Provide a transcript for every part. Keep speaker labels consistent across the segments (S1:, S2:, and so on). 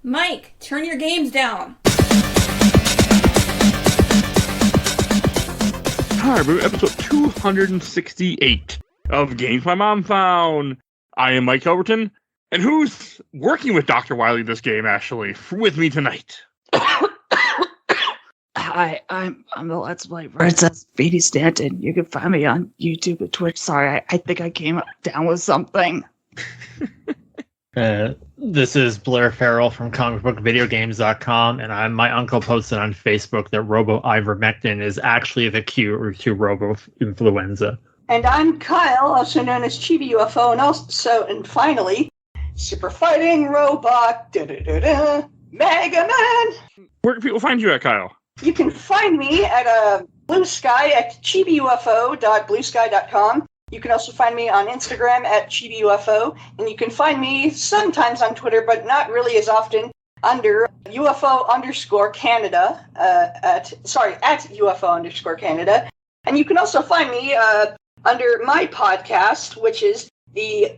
S1: Mike, turn your games down.
S2: Hi, everybody. Episode 268 of Games My Mom Found. I am Mike Albertin, and who's working with Dr. Wily this game, actually, with me tonight?
S3: Hi, I'm the Let's Play Princess Phoebe Stanton. You can find me on YouTube and Twitch. Sorry, I think I came down with something.
S4: This is Blair Farrel from comicbookvideogames.com, and my uncle posted on Facebook that robo-ivermectin is actually the cure to robo-influenza.
S5: And I'm Kyle, also known as Chibi UFO, and finally, super fighting robot, MegaMan!
S2: Where can people find you at, Kyle?
S5: You can find me at Blue Sky at chibiufo.bluesky.com. You can also find me on Instagram at chibiufo, and you can find me sometimes on Twitter, but not really as often, under UFO_Canada, at UFO_Canada. And you can also find me under my podcast, which is the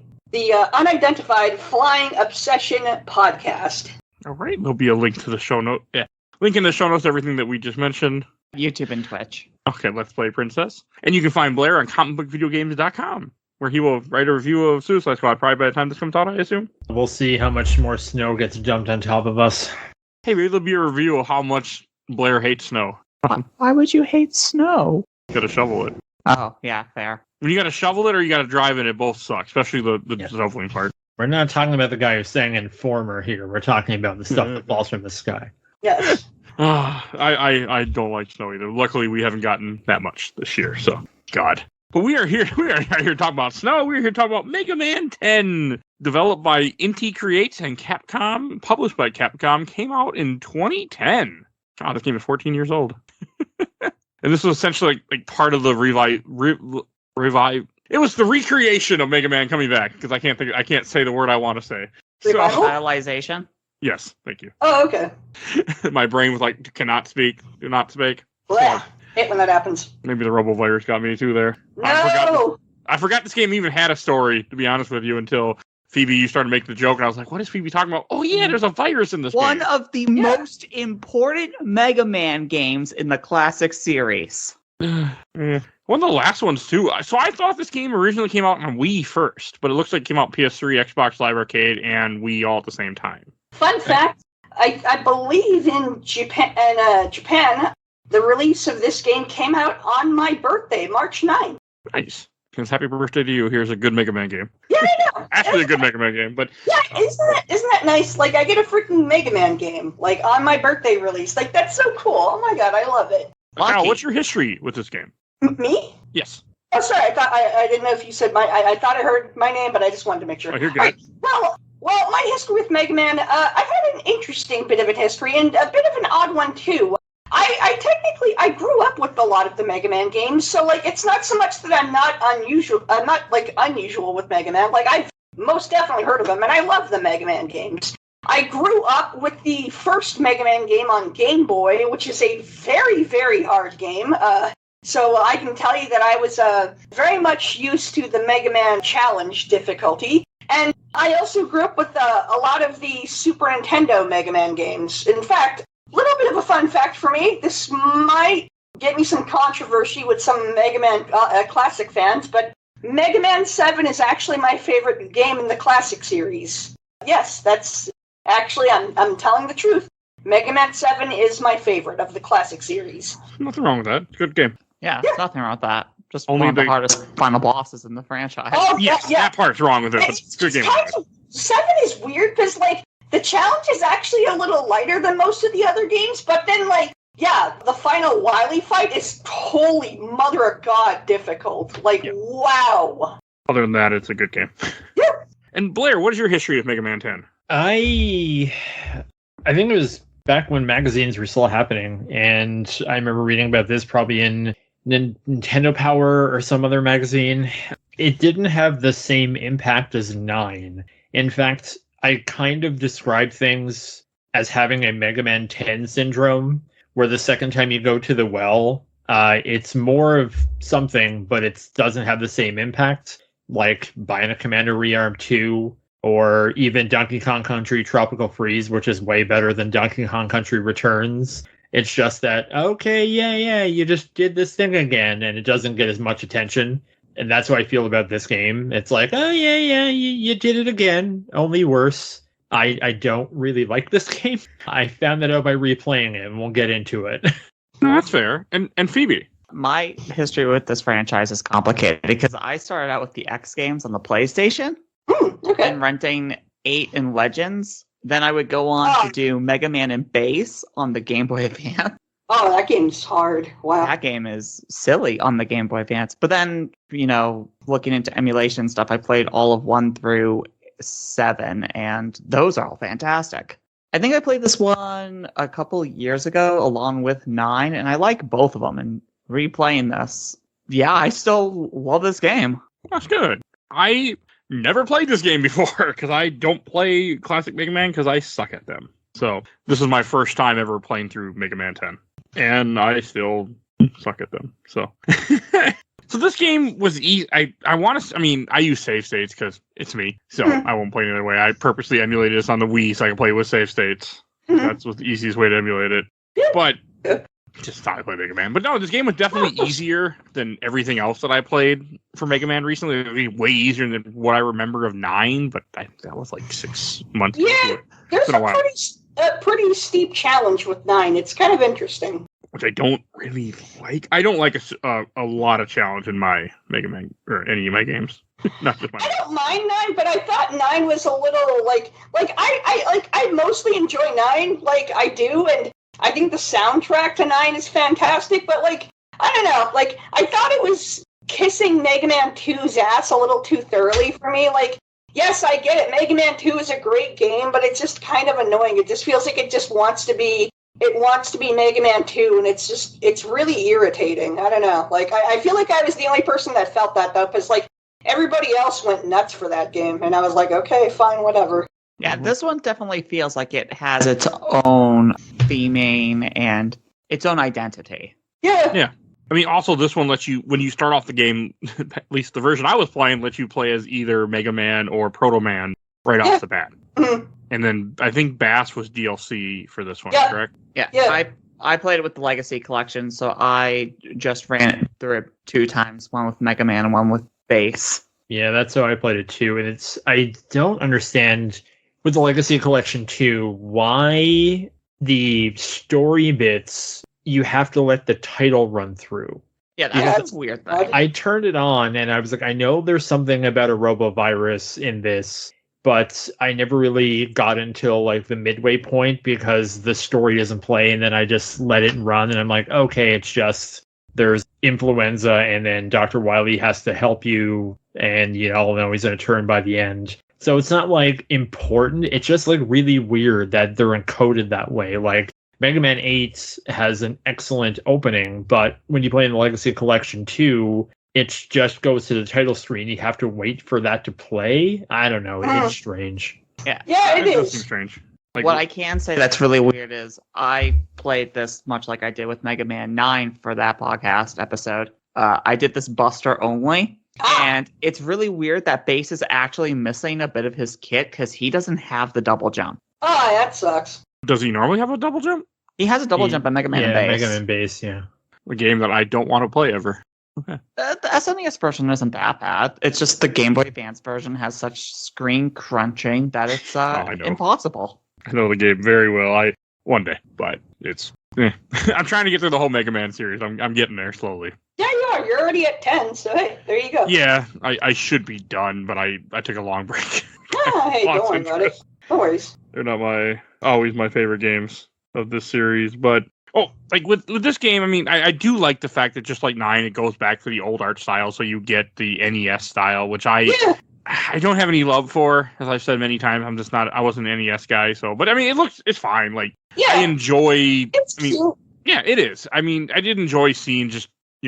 S5: Unidentified Flying Obsession Podcast.
S2: All right, there'll be a link to the show note. Yeah. Link in the show notes, everything that we just mentioned.
S3: YouTube and Twitch.
S2: Okay, Let's Play Princess. And you can find Blair on comicbookvideogames.com, where he will write a review of Suicide Squad, probably by the time this comes out, I assume.
S4: We'll see how much more snow gets dumped on top of us.
S2: Hey, maybe there'll be a review of how much Blair hates snow.
S3: Why would you hate snow?
S2: You gotta shovel it.
S3: Oh, yeah, fair.
S2: When you gotta shovel it or you gotta drive it, it both suck, especially the shoveling part.
S4: We're not talking about the guy who's saying Informer here. We're talking about the stuff that falls from the sky.
S5: Yes.
S2: I don't like snow either. Luckily, we haven't gotten that much this year, so God. But we are here to talk about snow. We're here to talk about Megaman 10, developed by Inti Creates and Capcom, published by Capcom, came out in 2010. God, this game is 14 years old. And this was essentially like part of the revive. It was the recreation of Mega Man coming back, because I can't say the word I want to say.
S3: Revitalization?
S2: Yes, thank you.
S5: Oh, okay.
S2: My brain was like, cannot speak, do not speak.
S5: Blah. Hate when that happens.
S2: Maybe the robo-virus got me too there.
S5: No!
S2: I forgot this game even had a story, to be honest with you, until Phoebe, you started making the joke, and I was like, what is Phoebe talking about? Oh yeah, there's a virus in this game.
S3: One of the most important Mega Man games in the classic series.
S2: One of the last ones, too. So I thought this game originally came out on Wii first, but it looks like it came out PS3, Xbox Live Arcade, and Wii all at the same time.
S5: Fun fact, I believe in Japan, the release of this game came out on my birthday, March 9th.
S2: Nice. Because happy birthday to you. Here's a good Mega Man game.
S5: Yeah, I know.
S2: Actually, a good Mega Man game, but...
S5: Yeah, isn't that nice? Like, I get a freaking Mega Man game, like, on my birthday release. Like, that's so cool. Oh my god, I love it.
S2: Now, what's your history with this game?
S5: Me?
S2: Yes.
S5: Oh, sorry, I didn't know if you said I thought I heard my name, but I just wanted to make sure.
S2: Oh, you're good.
S5: Well, my history with Mega Man, I've had an interesting bit of a history, and a bit of an odd one, too. I grew up with a lot of the Mega Man games, so, like, it's not so much that I'm not unusual with Mega Man. Like, I've most definitely heard of them, and I love the Mega Man games. I grew up with the first Mega Man game on Game Boy, which is a very, very hard game. So I can tell you that I was very much used to the Mega Man Challenge difficulty. And I also grew up with a lot of the Super Nintendo Mega Man games. In fact, a little bit of a fun fact for me, this might get me some controversy with some Mega Man classic fans, but Mega Man 7 is actually my favorite game in the classic series. Yes, that's actually, I'm telling the truth. Mega Man 7 is my favorite of the classic series.
S2: Nothing wrong with that. Good game.
S3: Yeah, there's nothing wrong with that. Just
S2: Only
S3: one of the hardest final bosses in the franchise.
S5: Oh,
S2: Yes,
S5: yeah.
S2: that part's wrong with it, but it's a good game.
S5: 7 is weird, because, like, the challenge is actually a little lighter than most of the other games, but then, like, yeah, the final Wily fight is holy mother of God difficult. Like, wow.
S2: Other than that, it's a good game.
S5: Yeah.
S2: And Blair, what is your history with Mega Man 10?
S4: I think it was back when magazines were still happening, and I remember reading about this probably in Nintendo Power or some other magazine. It didn't have the same impact as 9. In fact, I kind of describe things as having a Mega Man 10 syndrome, where the second time you go to the well, it's more of something, but it doesn't have the same impact. Like buying a Commander Rearm 2 or even Donkey Kong Country Tropical Freeze, which is way better than Donkey Kong Country Returns. It's just that, okay, yeah, you just did this thing again, and it doesn't get as much attention. And that's how I feel about this game. It's like, oh, yeah, you did it again, only worse. I don't really like this game. I found that out by replaying it, and we'll get into it.
S2: No, that's fair. And Phoebe?
S3: My history with this franchise is complicated because I started out with the X games on the PlayStation
S5: Okay.
S3: and renting 8 and Legends. Then I would go on to do MegaMan and Base on the Game Boy Advance.
S5: Oh, that game's hard. Wow.
S3: That game is silly on the Game Boy Advance. But then, looking into emulation stuff, I played all of 1 through 7, and those are all fantastic. I think I played this one a couple years ago along with 9, and I like both of them. And replaying this, yeah, I still love this game.
S2: That's good. I never played this game before because I don't play classic Mega Man because I suck at them. So this is my first time ever playing through Mega Man 10. And I still suck at them. So so this game was easy. I use save states because it's me. So I won't play it another way. I purposely emulated this on the Wii so I can play with save states. That's the easiest way to emulate it. But just thought I played Mega Man. But no, this game was definitely easier than everything else that I played for Mega Man recently. It was way easier than what I remember of 9, but that was like 6 months
S5: Yeah,
S2: into it.
S5: there's a pretty steep challenge with 9. It's kind of interesting.
S2: Which I don't really like. I don't like a lot of challenge in my Mega Man or any of my games. Not just my.
S5: I don't mind 9, but I thought 9 was a little I mostly enjoy 9, like I do, and I think the soundtrack to 9 is fantastic. But I don't know, I thought it was kissing Mega Man 2's ass a little too thoroughly for me. Yes, I get it. Mega Man 2 is a great game, but it's just kind of annoying. It just feels like it just wants to be. It wants to be Mega Man 2, and it's really irritating. I don't know. I feel like I was the only person that felt that, though, because, everybody else went nuts for that game, and I was like, okay, fine, whatever.
S3: Yeah, this one definitely feels like it has its own theming and its own identity.
S5: Yeah.
S2: I mean, also this one lets you, when you start off the game, at least the version I was playing, lets you play as either Mega Man or Proto Man right off the bat.
S5: Mhm.
S2: And then I think Bass was DLC for this one, correct?
S3: Yeah. I played it with the Legacy Collection, so I just ran it through it 2 times, one with Mega Man and one with Base.
S4: Yeah, that's how I played it too. And I don't understand with the Legacy Collection 2 why the story bits you have to let the title run through.
S3: Yeah, that's a weird thing.
S4: I turned it on and I was like, I know there's something about a robovirus in this, but I never really got until the midway point because the story doesn't play, and then I just let it run and I'm like, okay, it's just there's influenza and then Dr. Wily has to help you and all know he's going to turn by the end. So it's not important. It's just really weird that they're encoded that way. Mega Man 8 has an excellent opening, but when you play in the Legacy Collection 2, it just goes to the title screen. You have to wait for that to play. I don't know. It's strange.
S5: Yeah, it
S2: does seem
S5: is.
S2: strange.
S3: What I can say that's really weird is I played this much like I did with Mega Man 9 for that podcast episode. I did this Buster only. And it's really weird that Base is actually missing a bit of his kit because he doesn't have the double jump.
S5: Oh, that sucks.
S2: Does he normally have a double jump?
S3: He has a double jump in Mega Man and Base.
S4: Mega Man Base, yeah.
S2: A game that I don't want to play ever. Okay.
S3: The SNES version isn't that bad. It's just the Game Boy Advance version has such screen crunching that it's impossible.
S2: I know the game very well. One day, but it's. I'm trying to get through the whole Mega Man series. I'm getting there slowly.
S5: Yeah, you are. You're already at 10, so hey, there you go.
S2: Yeah, I should be done, but I took a long break.
S5: Hey, don't worry about it. No worries.
S2: They're not always my favorite games of this series, but with this game, I mean, I do like the fact that just like 9, it goes back to the old art style, so you get the NES style, which I don't have any love for, as I've said many times. I wasn't an NES guy, so, but I mean, it's fine. I enjoy. Yeah, it is. I mean, I did enjoy seeing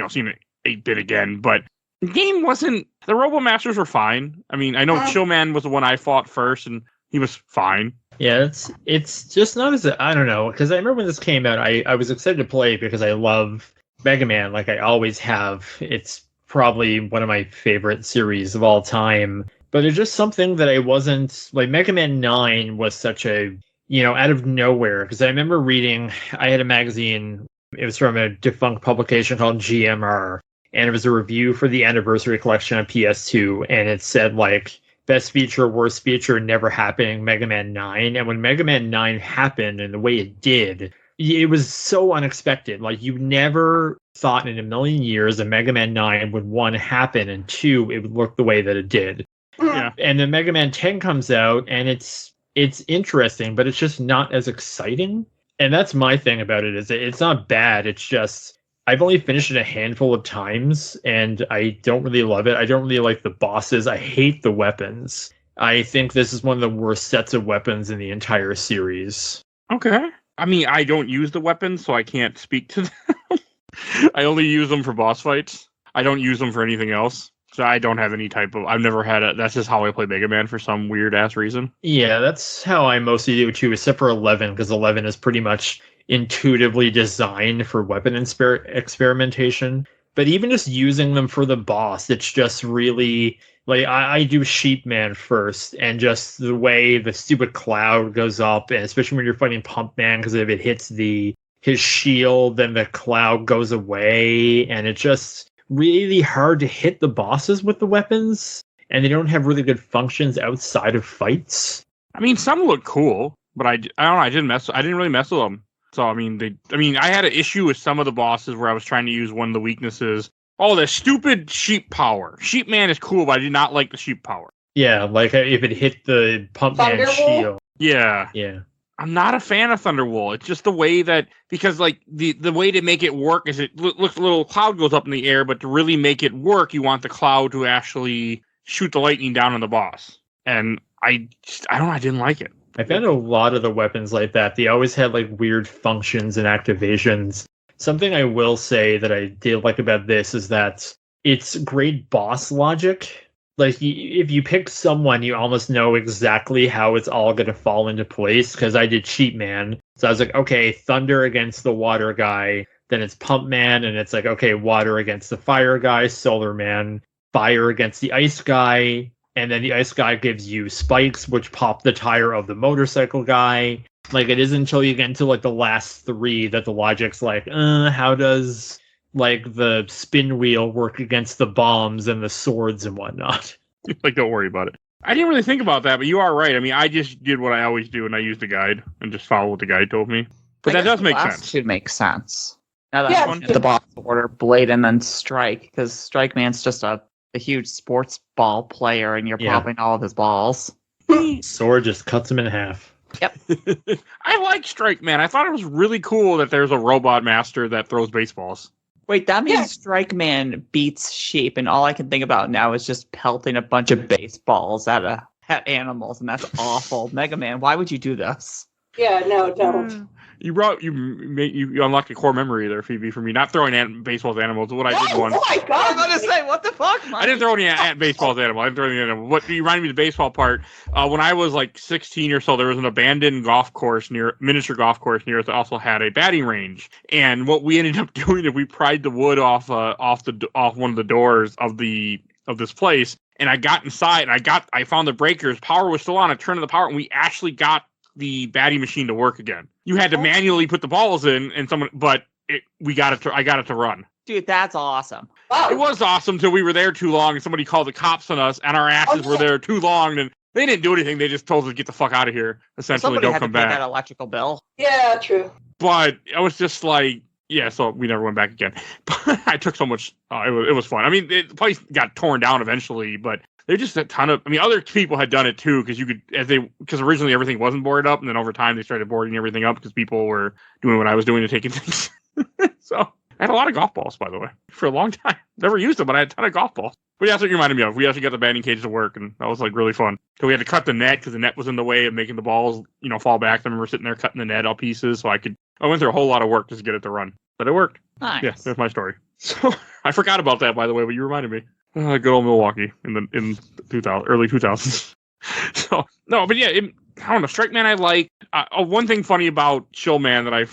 S2: seeing it 8-bit again, but the game wasn't. The Robo Masters were fine. I mean, I know Chillman was the one I fought first, and he was fine.
S4: Yeah, it's just not as I don't know, because I remember when this came out, I was excited to play because I love Mega Man, like I always have. It's probably one of my favorite series of all time. But it's just something that I wasn't like. Mega Man 9 was such a, out of nowhere. Because I remember reading, I had a magazine, it was from a defunct publication called GMR. And it was a review for the anniversary collection on PS2. And it said, like, best feature, worst feature, never happening, Mega Man 9. And when Mega Man 9 happened and the way it did, it was so unexpected. Like, you never thought in a million years that Mega Man 9 would, 1, happen, and 2, it would look the way that it did.
S2: Yeah.
S4: And then Mega Man 10 comes out, and it's interesting, but it's just not as exciting. And that's my thing about it, is it's not bad. It's just, I've only finished it a handful of times, and I don't really love it. I don't really like the bosses. I hate the weapons. I think this is one of the worst sets of weapons in the entire series.
S2: Okay. I mean, I don't use the weapons, so I can't speak to them. I only use them for boss fights. I don't use them for anything else. So I don't have any type of... I've never had a... That's just how I play Mega Man for some weird-ass reason.
S4: Yeah, that's how I mostly do too, except for 11, because 11 is pretty much intuitively designed for weapon experimentation. But even just using them for the boss, it's just really... Like, I do Sheep Man first, and just the way the stupid cloud goes up, and especially when you're fighting Pump Man, because if it hits his shield, then the cloud goes away, and it's just really hard to hit the bosses with the weapons, and they don't have really good functions outside of fights.
S2: I mean, some look cool, but I don't know, I didn't really mess with them. So, I mean, I had an issue with some of the bosses where I was trying to use one of the weaknesses. Oh, the stupid sheep power. Sheep Man is cool, but I did not like the sheep power.
S4: Yeah, like if it hit the Pump Man shield.
S2: Yeah.
S4: Yeah.
S2: I'm not a fan of Thunderwool. It's just the way that, because like the way to make it work is it looks a little cloud goes up in the air, but to really make it work, you want the cloud to actually shoot the lightning down on the boss. And I didn't like it.
S4: I found a lot of the weapons like that. They always had like weird functions and activations. Something I will say that I did like about this is that it's great boss logic. Like, if you pick someone, you almost know exactly how it's all going to fall into place, because I did Sheep Man. So I was like, okay, Thunder against the Water guy, then it's Pump Man, and it's like, okay, Water against the Fire guy, Solar Man, Fire against the Ice guy, and then the Ice guy gives you spikes, which pop the tire of the motorcycle guy. Like, it isn't until you get into, like, the last 3 that the logic's like, how does... like the spin wheel work against the bombs and the swords and whatnot.
S2: Like, don't worry about it. I didn't really think about that, but you are right. I mean, I just did what I always do, and I used the guide and just followed what the guide told me. But that does make sense.
S3: Should make sense. Now that the boss order, Blade and then Strike, because Strike Man's just a huge sports ball player, and you're popping all of his balls.
S4: Sword just cuts him in half.
S3: Yep.
S2: I like Strike Man. I thought it was really cool that there's a robot master that throws baseballs.
S3: Wait, that means Strike Man beats Sheep, and all I can think about now is just pelting a bunch of baseballs at animals, and that's awful. Mega Man, why would you do this?
S5: Yeah, no, don't.
S2: You unlocked a core memory there, Phoebe, for me not throwing baseballs at animals. What I did once.
S5: Oh my God!
S3: I was going to say, what the fuck, Mike?
S2: I didn't throw any at baseballs at animals. I didn't throw any at animals. What you reminded me of the baseball part? When I was like 16 or so, there was an abandoned miniature golf course near us that also had a batting range. And what we ended up doing is we pried the wood off one of the doors of this place. And I got inside and I found the breakers. Power was still on. I turned on the power, and we actually got the batting machine to work again. You had to manually put the balls in, and I got it to run.
S3: Dude, that's awesome.
S5: Wow.
S2: It was awesome till we were there too long, and somebody called the cops on us, and our asses were there too long, and they didn't do anything. They just told us to get the fuck out of here. Essentially,
S3: Somebody
S2: don't
S3: had
S2: come
S3: to pay
S2: back.
S3: that electrical bill.
S5: Yeah, true.
S2: But I was just like, yeah, so we never went back again. But I took so much. It was fun. I mean, the place got torn down eventually, but there's just a ton of. I mean, other people had done it too, because originally everything wasn't boarded up, and then over time they started boarding everything up because people were doing what I was doing and taking things. So I had a lot of golf balls, by the way, for a long time. Never used them, but I had a ton of golf balls. But yeah, that's what you reminded me of. We actually got the batting cage to work, and that was like really fun. So we had to cut the net because the net was in the way of making the balls, fall back. I remember sitting there cutting the net all pieces, so I went through a whole lot of work just to get it to run, but it worked.
S3: Nice.
S2: Yeah, that's my story. So I forgot about that, by the way, but you reminded me. Good old Milwaukee in 2000, early 2000s. So no, but yeah, I don't know. Strike Man, I like. One thing funny about Chill Man that I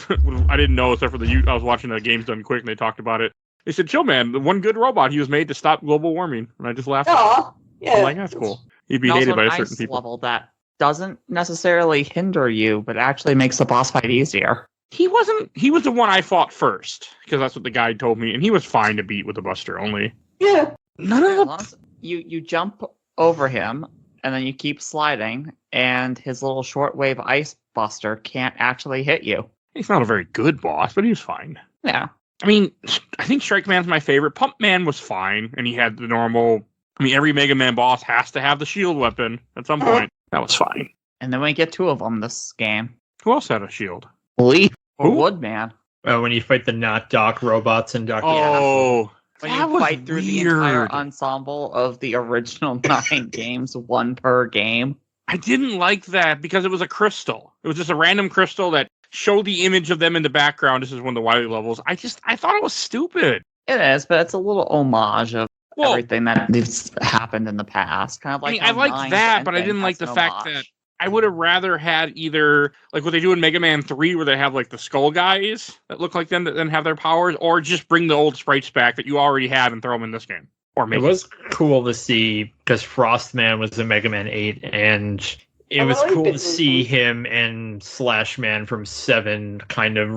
S2: didn't know, except for I was watching the Games Done Quick and they talked about it. They said Chill Man, the one good robot he was made to stop global warming, and I just laughed.
S5: Oh, yeah.
S2: I'm like, that's cool. He'd be
S3: And
S2: hated
S3: also
S2: by
S3: an
S2: certain
S3: ice
S2: people.
S3: level that doesn't necessarily hinder you, but actually makes the boss fight easier.
S2: He wasn't. He was the one I fought first because that's what the guide told me, and he was fine to beat with the Buster only.
S5: Yeah.
S2: None
S3: As
S2: of
S3: long as you jump over him, and then you keep sliding, and his little shortwave ice buster can't actually hit you.
S2: He's not a very good boss, but he was fine.
S3: Yeah.
S2: I mean, I think Strike Man's my favorite. Pump Man was fine, and he had the normal. I mean, every Mega Man boss has to have the shield weapon at some point. That was fine.
S3: And then we get two of them this game.
S2: Who else had a shield?
S3: Leaf or
S2: Who?
S3: Woodman.
S4: When you fight the not Doc robots and Doc.
S2: Oh,
S3: When
S2: that
S3: you
S2: was
S3: fight through the entire
S2: weird.
S3: ensemble of the original 9 games, one per game.
S2: I didn't like that because it was a crystal. It was just a random crystal that showed the image of them in the background. This is one of the Wily levels. I thought it was stupid.
S3: It is, but it's a little homage of
S2: Well,
S3: everything that's happened in the past. Kind of like
S2: I mean, I
S3: how
S2: liked
S3: 9's
S2: that, but I
S3: ending
S2: didn't like
S3: has
S2: the
S3: an
S2: fact
S3: homage.
S2: that I would have rather had either like what they do in Mega Man 3 where they have like the skull guys that look like them that then have their powers, or just bring the old sprites back that you already had and throw them in this game. Or
S4: It
S2: maybe
S4: was cool to see because Frostman was in Mega Man 8, and it was
S5: really
S4: cool to
S5: bit-
S4: see him and Slash Man from 7 kind of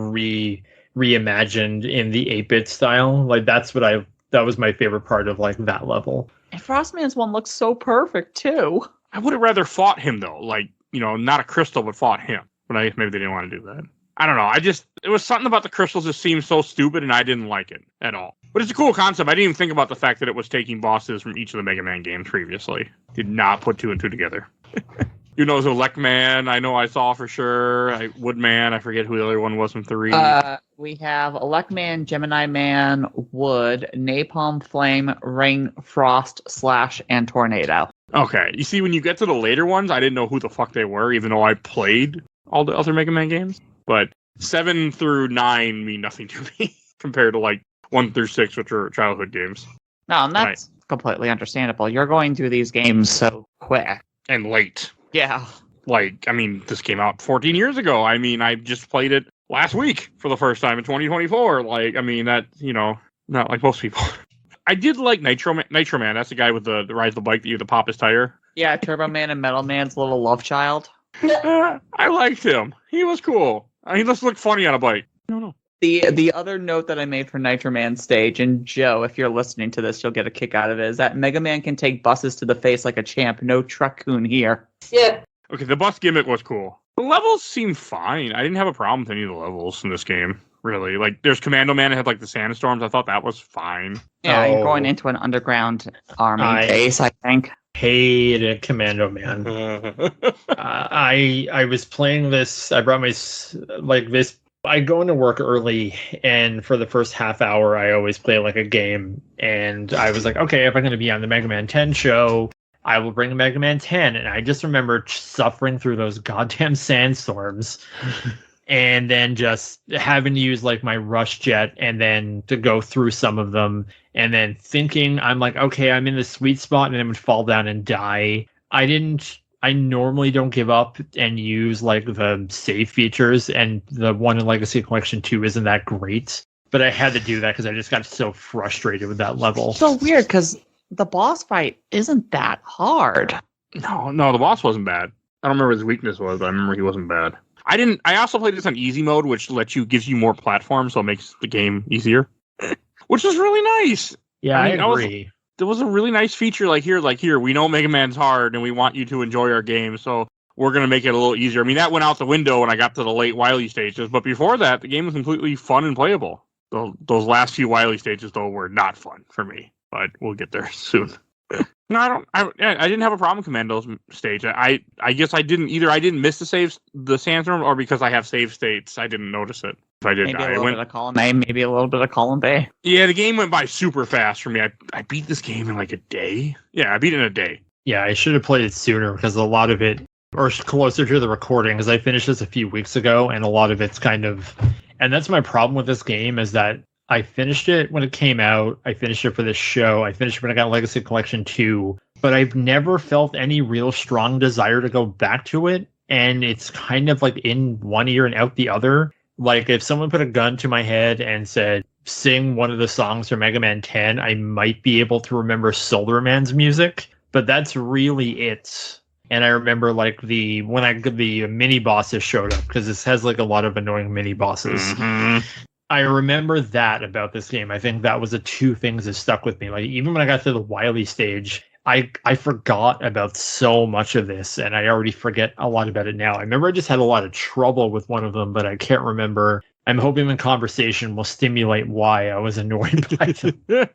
S4: reimagined in the 8-bit style. Like that was my favorite part of like that level.
S3: And Frostman's one looks so perfect too.
S2: I would have rather fought him though, like, you know, not a crystal, but fought him. But I guess maybe they didn't want to do that. I don't know. It was something about the crystals that seemed so stupid, and I didn't like it at all. But it's a cool concept. I didn't even think about the fact that it was taking bosses from each of the Mega Man games previously. Did not put 2 and 2 together. You know, so Lekman, I know I saw for sure. Woodman, I forget who the other one was from 3.
S3: We have Electman, Gemini Man, Wood, Napalm Flame, Ring, Frost, Slash, and Tornado.
S2: Okay, you see, when you get to the later ones, I didn't know who the fuck they were, even though I played all the other Mega Man games. But 7 through 9 mean nothing to me compared to like 1 through 6, which are childhood games.
S3: No, and that's completely understandable. You're going through these games so quick.
S2: And late.
S3: Yeah.
S2: Like, I mean, this came out 14 years ago. I mean, I just played it last week for the first time in 2024. Like, I mean, that, you know, not like most people. I did like Nitro Man. That's the guy with the ride of the bike that you have to pop his tire.
S3: Yeah, Turbo Man and Metal Man's little love child.
S2: I liked him. He was cool. He just looked funny on a bike. No.
S3: The other note that I made for Nitro Man stage, and Joe, if you're listening to this, you'll get a kick out of it, is that Mega Man can take buses to the face like a champ. No truck-coon here.
S5: Yeah.
S2: Okay, the bus gimmick was cool. The levels seemed fine. I didn't have a problem with any of the levels in this game, really. Like, there's Commando Man that had, like, the sandstorms. I thought that was fine.
S3: Yeah,
S4: Oh.
S3: you're going into an underground army base, I think.
S4: Hated Commando Man. I was playing this. I brought my this. I go into work early, and for the first half hour, I always play like a game. And I was like, okay, if I'm going to be on the Mega Man 10 show, I will bring Mega Man 10. And I just remember suffering through those goddamn sandstorms, and then just having to use like my rush jet, and then to go through some of them, and then thinking I'm like, okay, I'm in the sweet spot, and then would fall down and die. I normally don't give up and use like the save features, and the one in Legacy Collection 2 isn't that great. But I had to do that because I just got so frustrated with that level.
S3: So weird, because the boss fight isn't that hard.
S2: No, the boss wasn't bad. I don't remember what his weakness was, but I remember he wasn't bad. I also played this on easy mode, which gives you more platforms, so it makes the game easier. Which is really nice.
S4: Yeah,
S2: I mean,
S4: I agree.
S2: There was a really nice feature like here, we know Mega Man's hard and we want you to enjoy our game, so we're going to make it a little easier. I mean, that went out the window when I got to the late Wily stages, but before that, the game was completely fun and playable. Those last few Wily stages, though, were not fun for me, but we'll get there soon. No, I didn't have a problem with Commando's stage. I guess I didn't either. I didn't miss the sandstorm, or because I have save states, I didn't notice it. If I did,
S3: Maybe a little bit of column A, maybe a little bit of column B.
S2: Yeah, the game went by super fast for me. I beat this game in like a day. Yeah, I beat it in a day.
S4: Yeah, I should have played it sooner because a lot of it, or closer to the recording, because I finished this a few weeks ago, and a lot of it's kind of, and that's my problem with this game is that I finished it when it came out. I finished it for this show. I finished it when I got Legacy Collection 2, but I've never felt any real strong desire to go back to it. And it's kind of like in one ear and out the other. Like if someone put a gun to my head and said, sing one of the songs from Mega Man 10, I might be able to remember Solar Man's music. but that's really it. And I remember like the mini bosses showed up, because this has like a lot of annoying mini bosses.
S2: Mhm.
S4: I remember that about this game. I think that was the two things that stuck with me. Like even when I got to the Wily stage, I forgot about so much of this, and I already forget a lot about it now. I remember I just had a lot of trouble with one of them, but I can't remember. I'm hoping the conversation will stimulate why I was annoyed by them.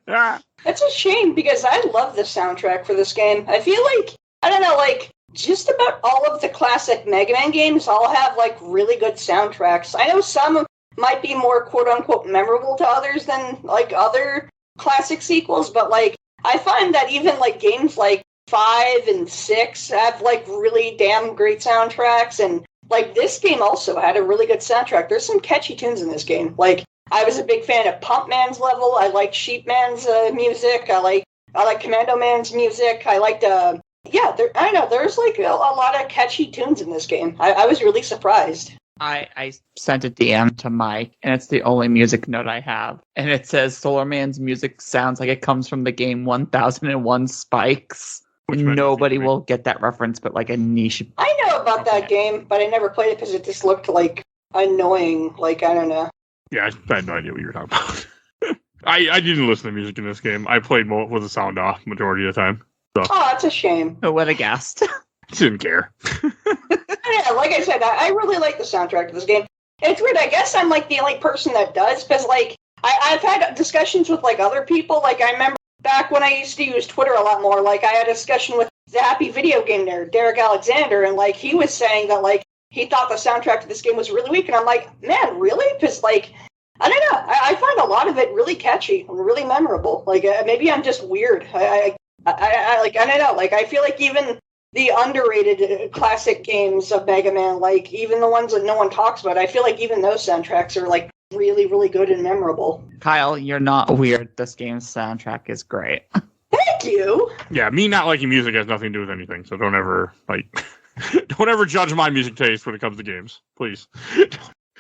S5: That's a shame, because I love the soundtrack for this game. I feel like, I don't know, like, just about all of the classic Mega Man games all have, like, really good soundtracks. I know some might be more quote-unquote memorable to others than, like, other classic sequels, but, like, I find that even, like, games like 5 and 6 have, like, really damn great soundtracks, and, like, this game also had a really good soundtrack. There's some catchy tunes in this game. Like, I was a big fan of Pump Man's level. I like Sheep Man's music. I like Commando Man's music. I liked, I don't know, there's, like, a lot of catchy tunes in this game. I was really surprised.
S3: I sent a DM to Mike, and it's the only music note I have. And it says Solar Man's music sounds like it comes from the game 1001 Spikes. Nobody will get that reference, but like a niche.
S5: I know about that game, but I never played it because it just looked like annoying. Like, I don't know.
S2: Yeah, I had no idea what you were talking about. I didn't listen to music in this game. I played with the sound off majority of the time. So.
S5: Oh, that's a shame.
S3: Who would have guessed?
S2: Didn't care.
S5: Yeah, like I said, I really like the soundtrack of this game. And it's weird. I guess I'm like the only person that does, because like I've had discussions with like other people. Like I remember back when I used to use Twitter a lot more. Like I had a discussion with the Happy Video Game nerd, Derek Alexander, and like he was saying that like he thought the soundtrack to this game was really weak, and I'm like, man, really? Because like I don't know, I find a lot of it really catchy and really memorable. Like maybe I'm just weird. I like I don't know. Like I feel like even the underrated classic games of Mega Man, like even the ones that no one talks about, I feel like even those soundtracks are like really, really good and memorable.
S3: Kyle, you're not weird. This game's soundtrack is great.
S5: Thank you.
S2: Yeah, me not liking music has nothing to do with anything, so don't ever don't ever judge my music taste when it comes to games, please.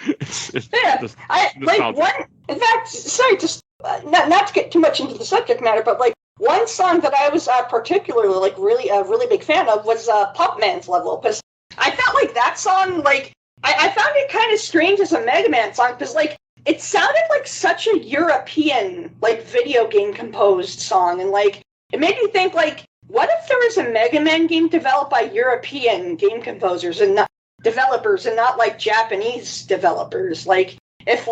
S2: it's
S5: Yeah,
S2: just
S5: I like
S2: nostalgia.
S5: one. In fact, sorry, just not to get too much into the subject matter, but like one song that I was particularly like really a really big fan of was Pump Man's level, because I felt like that song, like I found it kind of strange as a Mega Man song, because like it sounded like such a European like video game composed song, and like it made me think like, what if there was a Mega Man game developed by European game composers and not developers and not like Japanese developers? Like if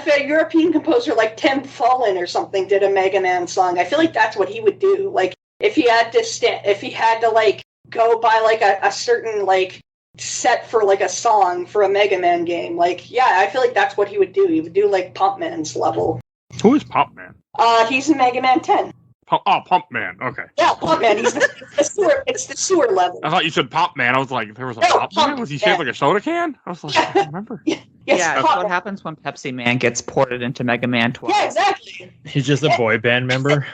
S5: a European composer like Tim Follin or something did a Mega Man song, I feel like that's what he would do. Like if he had to like go by like a certain like set for like a song for a Mega Man game, like yeah, I feel like that's what he would do. He would do like Pump Man's level.
S2: Who is Pump Man?
S5: He's in Mega Man 10.
S2: Pump Man. Okay.
S5: Yeah, Pump Man. He's the sewer. It's the sewer level.
S2: I thought you said Pop Man. I was like, there was a
S5: No,
S2: Pop Man?
S5: Pump,
S2: Was he shaped
S5: yeah.
S2: like a soda can? I was like, I don't remember.
S5: Yes,
S3: Yeah, that's
S5: Pump
S3: what happens when Pepsi Man gets ported into Mega Man 12.
S5: Yeah, exactly.
S4: He's just a boy band member.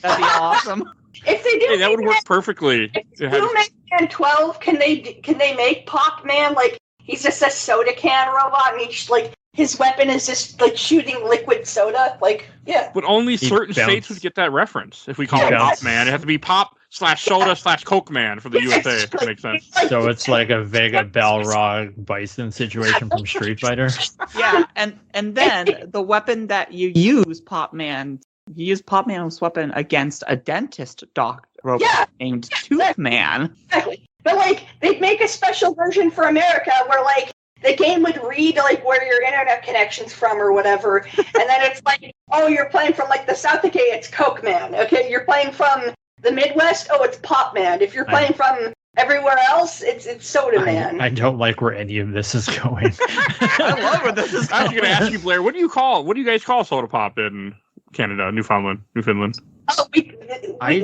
S3: That'd be awesome.
S5: If they do,
S2: Hey, that would work perfectly.
S5: If
S2: It
S5: they
S2: has-
S5: do Mega Man 12, can they make Pop Man like he's just a soda can robot, and he's like his weapon is just like shooting liquid soda? Like, yeah.
S2: But only certain
S4: bounce.
S2: states would get that reference. If we call it
S5: Yeah,
S2: Pop
S5: bounce.
S2: Man, it has to be Pop/Soda/Coke Man for the USA. That makes sense.
S4: So it's like a Vega Balrog Bison situation from Street Fighter.
S3: Yeah, and then the weapon that you use Pop Man's weapon against a dentist robot
S5: Yeah.
S3: named Tooth Man.
S5: Exactly. But like they'd make a special version for America where like the game would read like where your internet connection's from or whatever, and then it's like, oh, you're playing from like the South, okay, it's Coke Man. Okay, you're playing from the Midwest, oh, it's Pop Man. If you're playing from everywhere else, it's Soda Man.
S4: I don't like where any of this is going.
S3: I love where this is
S2: I was
S3: going.
S2: going to ask you, Blair, what do you guys call soda pop in Canada, Newfoundland?
S5: Oh,
S4: I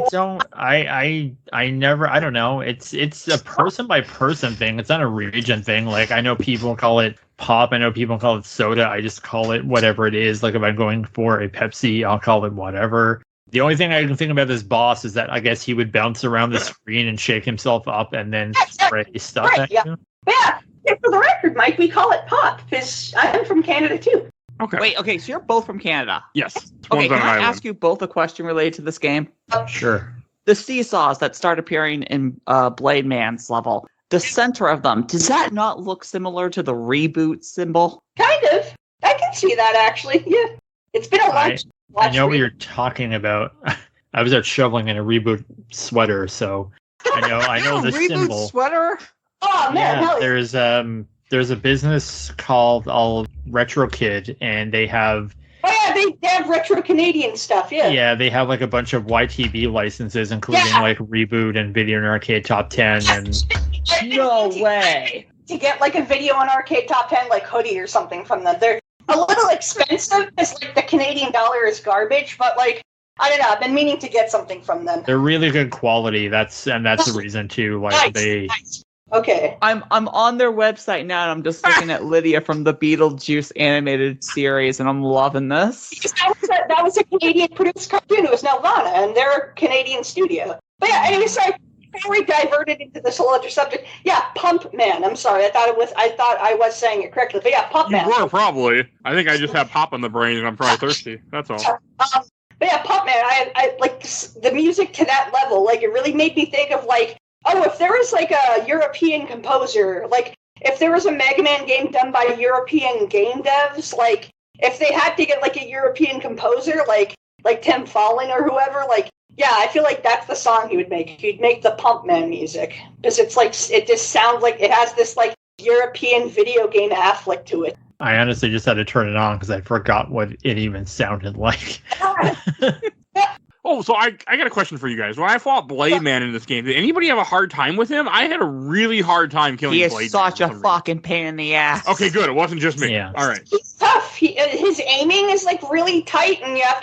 S4: don't know. It's a person by person thing. It's not a region thing. Like I know people call it pop. I know people call it soda. I just call it whatever it is. Like if I'm going for a Pepsi, I'll call it whatever. The only thing I can think about this boss is that I guess he would bounce around the screen and shake himself up and then spray stuff
S5: Right,
S4: at
S5: yeah.
S4: you.
S5: Yeah, for the record, Mike, we call it Pop because I'm from Canada too.
S2: Okay.
S3: Wait, okay, so you're both from Canada.
S2: Yes.
S3: Okay,
S2: One's on
S3: can
S2: an
S3: I
S2: island.
S3: ask you both a question related to this game?
S4: Sure.
S3: the seesaws that start appearing in Blade Man's level, the center of them, does that not look similar to the reboot symbol?
S5: Kind of. I can see that, actually. Yeah. It's been a long time.
S4: I know what you're talking about. I was out shoveling in a reboot sweater, so I know the
S3: reboot
S4: symbol.
S3: Sweater?
S5: Oh, man.
S4: Yeah,
S5: Hell yeah.
S4: there's a business called Retro Kid, and they have...
S5: Oh, yeah, they have retro Canadian stuff, yeah.
S4: Yeah, they have like a bunch of YTV licenses, including like Reboot and Video and Arcade Top 10. And
S3: No way.
S5: To get like a Video on Arcade Top 10 like hoodie or something from them. They're a little expensive because like the Canadian dollar is garbage, but like, I don't know, I've been meaning to get something from them.
S4: they're really good quality. That's the reason too. Like
S5: Nice. Okay.
S3: I'm on their website now, and I'm just looking at Lydia from the Beetlejuice animated series, and I'm loving this.
S5: Because that was a Canadian produced cartoon. It was Nelvana, and they're a Canadian studio. But yeah, anyway, sorry. Before we diverted into this whole other subject, yeah, Pump Man. I'm sorry, I thought I was saying it correctly, but yeah, Pump Man.
S2: You were probably. I think I just have pop in the brain and I'm probably thirsty. That's all.
S5: But yeah, Pump Man. I like the music to that level. Like, it really made me think of like, oh, if there was like a European composer, like if there was a Mega Man game done by European game devs, like if they had to get like a European composer, like Tim Fallon or whoever, like. Yeah, I feel like that's the song he would make. He'd make the Pump Man music. Because it's like, it just sounds like it has this like European video game afflict to it.
S4: I honestly just had to turn it on because I forgot what it even sounded like.
S2: Oh, so I got a question for you guys. When I fought Blade Man in this game, did anybody have a hard time with him? I had a really hard time killing
S3: He
S2: Blade
S3: is such
S2: Man
S3: a fucking pain in the ass.
S2: Okay, good. It wasn't just me.
S4: Yeah.
S2: All right.
S5: He's tough. His aiming is like really tight, and you have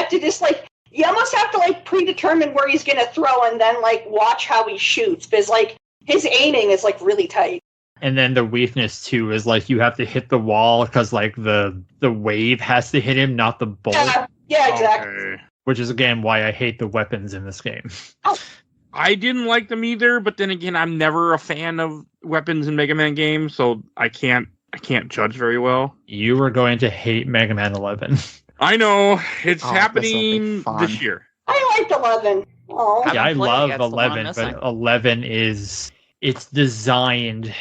S5: to just like, you almost have to like predetermine where he's gonna throw and then like watch how he shoots, because like his aiming is like really tight.
S4: And then the weakness too is like you have to hit the wall because like the wave has to hit him, not the bolt.
S5: Yeah, exactly.
S2: Okay.
S4: Which is again why I hate the weapons in this game.
S2: I didn't like them either, but then again, I'm never a fan of weapons in Mega Man games, so I can't judge very well.
S4: You were going to hate Mega Man 11.
S2: I know it's
S3: Oh,
S2: happening
S3: this'll be
S2: this
S3: fun.
S2: year.
S5: I liked 11. Oh,
S3: Haven't
S4: Yeah, I
S3: played
S4: love
S3: yet, it's the one I'm
S4: 11, but
S3: missing.
S4: 11 it's designed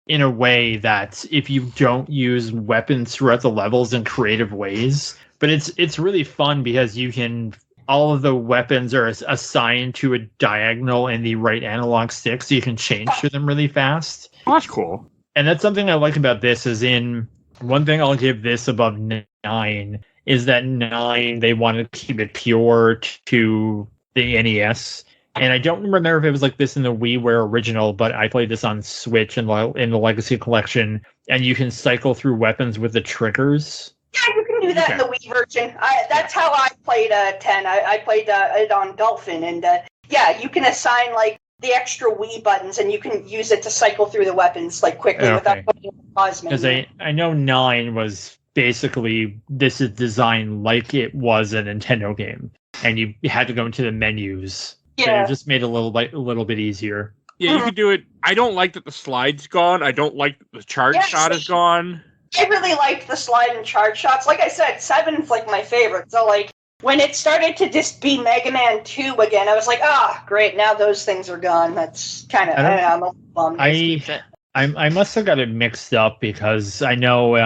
S4: in a way that if you don't use weapons throughout the levels in creative ways, but it's really fun because you can, all of the weapons are assigned to a diagonal in the right analog stick, so you can change to them really fast.
S2: Oh, that's cool.
S4: And that's something I like about this is in one thing I'll give this above 9 is that 9, they wanted to keep it pure to the NES. And I don't remember if it was like this in the WiiWare original, but I played this on Switch in the Legacy Collection, and you can cycle through weapons with the triggers.
S5: yeah, you can do that in the Wii version. That's how I played 10. I played it on Dolphin, and yeah, you can assign like the extra Wii buttons, and you can use it to cycle through the weapons like quickly without putting a pause menu.
S4: Because I know 9 was basically, this is designed like it was a Nintendo game, and you had to go into the menus.
S5: Yeah.
S4: It just made it a little bit easier.
S2: Yeah, you could do it. I don't like that the slide's gone. I don't like that the charge shot is gone.
S5: I really liked the slide and charge shots. Like I said, 7's like my favorite. So like when it started to just be Mega Man 2 again, I was like, great, now those things are gone. That's kind of, I'm a little bummed.
S4: I must have got it mixed up because I know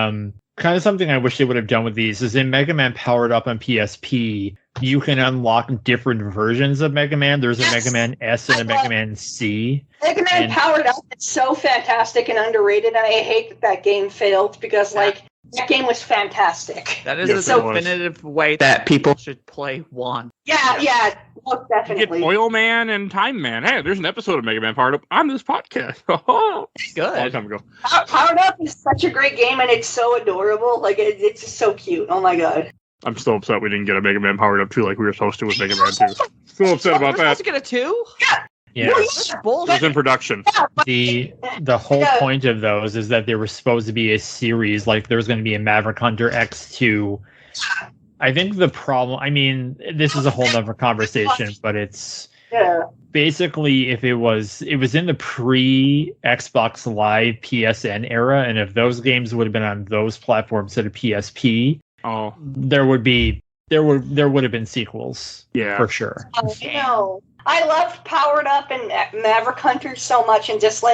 S4: kind of something I wish they would have done with these is in Mega Man Powered Up on PSP, you can unlock different versions of Mega Man. There's a Mega Man S and a Mega Man C.
S5: Mega Man Powered Up is so fantastic and underrated, and I hate that game failed because like that game was fantastic.
S3: That is
S2: Yes,
S3: a
S2: it was.
S3: definitive way that people should play one.
S5: Yeah, most
S2: You get
S5: definitely.
S2: Oil Man and Time Man. Hey, there's an episode of Mega Man Powered Up on this podcast. A long
S3: Good.
S2: time ago.
S5: Powered Up is such a great game, and it's so adorable. Like it's just so cute. Oh my god.
S2: I'm still upset we didn't get a Mega Man Powered Up 2 like we were supposed to with Mega Man 2. Still upset about
S3: We're supposed
S2: that.
S3: to get a 2?
S4: Yeah.
S3: That's
S2: It was
S3: bullshit.
S2: in production.
S4: The whole point of those is that they were supposed to be a series, like there was going to be a Maverick Hunter X2. I think the problem, I mean, this is a whole nother conversation, but it's basically if it was in the pre-Xbox Live PSN era, and if those games would have been on those platforms instead of PSP,
S2: Oh,
S4: there would be there would have been sequels.
S2: Yeah.
S4: For sure.
S5: No. I loved Powered Up and Maverick Hunter so much, and just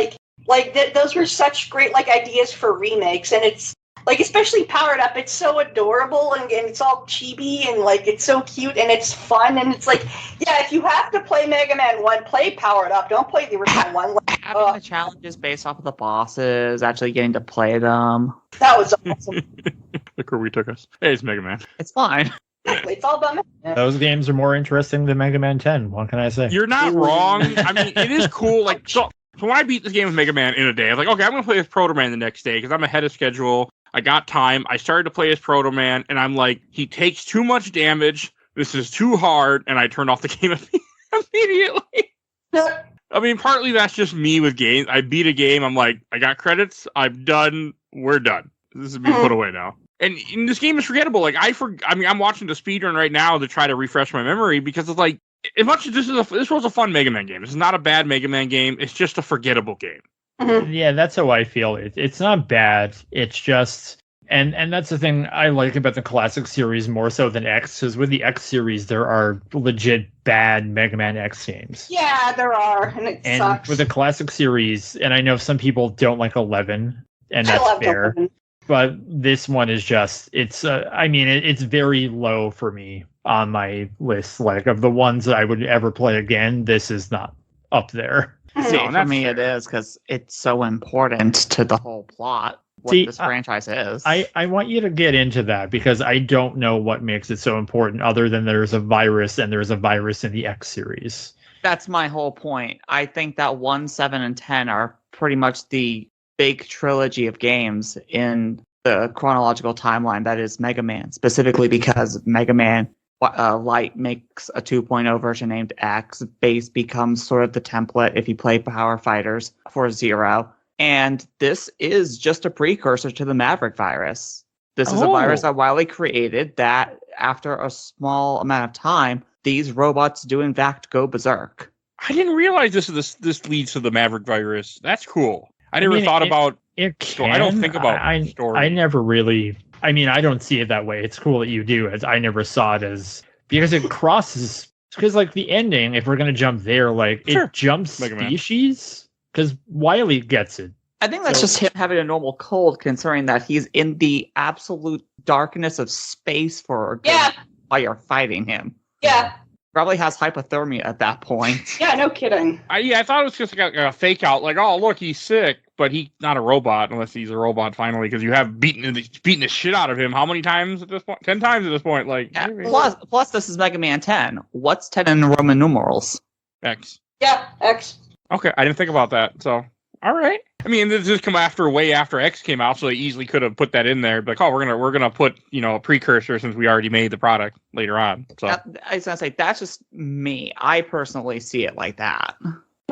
S5: those were such great ideas for remakes, and it's especially Powered Up, it's so adorable and it's all chibi and it's so cute and it's fun, and it's if you have to play Mega Man 1, play Powered Up, don't play the original one.
S3: Having the challenges based off of the bosses, actually getting to play them.
S5: That was awesome.
S2: Look where we took us. Hey, it's Mega Man.
S3: It's fine.
S5: It's all about Mega Man.
S4: Those games are more interesting than Mega Man 10. What can I say?
S2: You're not wrong. I mean, it is cool. So when I beat this game with Mega Man in a day, I'm like, okay, I'm going to play as Proto Man the next day because I'm ahead of schedule. I got time. I started to play as Proto Man, and I'm like, he takes too much damage. This is too hard, and I turned off the game immediately. I mean, partly that's just me with games. I beat a game. I'm like, I got credits. I'm done. We're done. This is being put away now. And this game is forgettable. I'm watching the speedrun right now to try to refresh my memory because it's as much as this was a fun Mega Man game. This is not a bad Mega Man game. It's just a forgettable game.
S4: Yeah, that's how I feel. It's not bad. It's just, and that's the thing I like about the classic series more so than X, because with the X series, there are legit bad Mega Man X games.
S5: Yeah, there are, and it sucks.
S4: With the classic series, and I know some people don't like 11, and that's fair.
S5: 11.
S4: But this one is just, it's very low for me on my list. Of the ones that I would ever play again, this is not up there.
S3: See, for me it is, because it's so important to the whole plot, what this franchise is.
S4: I want you to get into that, because I don't know what makes it so important, other than there's a virus, and there's a virus in the X series.
S3: That's my whole point. I think that 1, 7, and 10 are pretty much the big trilogy of games in the chronological timeline that is Mega Man, specifically because Mega Man Light makes a 2.0 version named X. Base becomes sort of the template if you play Power Fighters for Zero. And this is just a precursor to the Maverick virus. This is a virus that Wily created that, after a small amount of time, these robots do in fact go berserk.
S2: I didn't realize this leads to the Maverick virus. That's cool. I never thought about
S4: it. Can.
S2: I don't think about story.
S4: I never really. I mean, I don't see it that way. It's cool that you do. I never saw it as, because it crosses. Because the ending, if we're gonna jump there, it jumps species. Because Wily gets it.
S3: I think that's just him having a normal cold, considering that he's in the absolute darkness of space for a good while you're fighting him.
S5: Yeah.
S3: Probably has hypothermia at that point.
S5: Yeah, no kidding.
S2: I thought it was just a fake out, oh, look, he's sick, but he's not a robot, unless he's a robot finally, because you have beaten the shit out of him. How many times at this point? 10 times at this point.
S3: Plus, this is Mega Man 10. What's 10 in Roman numerals?
S2: X.
S5: Yeah, X.
S2: Okay, I didn't think about that, so... All right. I mean, this just come way after X came out, so they easily could have put that in there. But we're gonna put a precursor, since we already made the product later on. So
S3: I was gonna say, that's just me. I personally see it like that.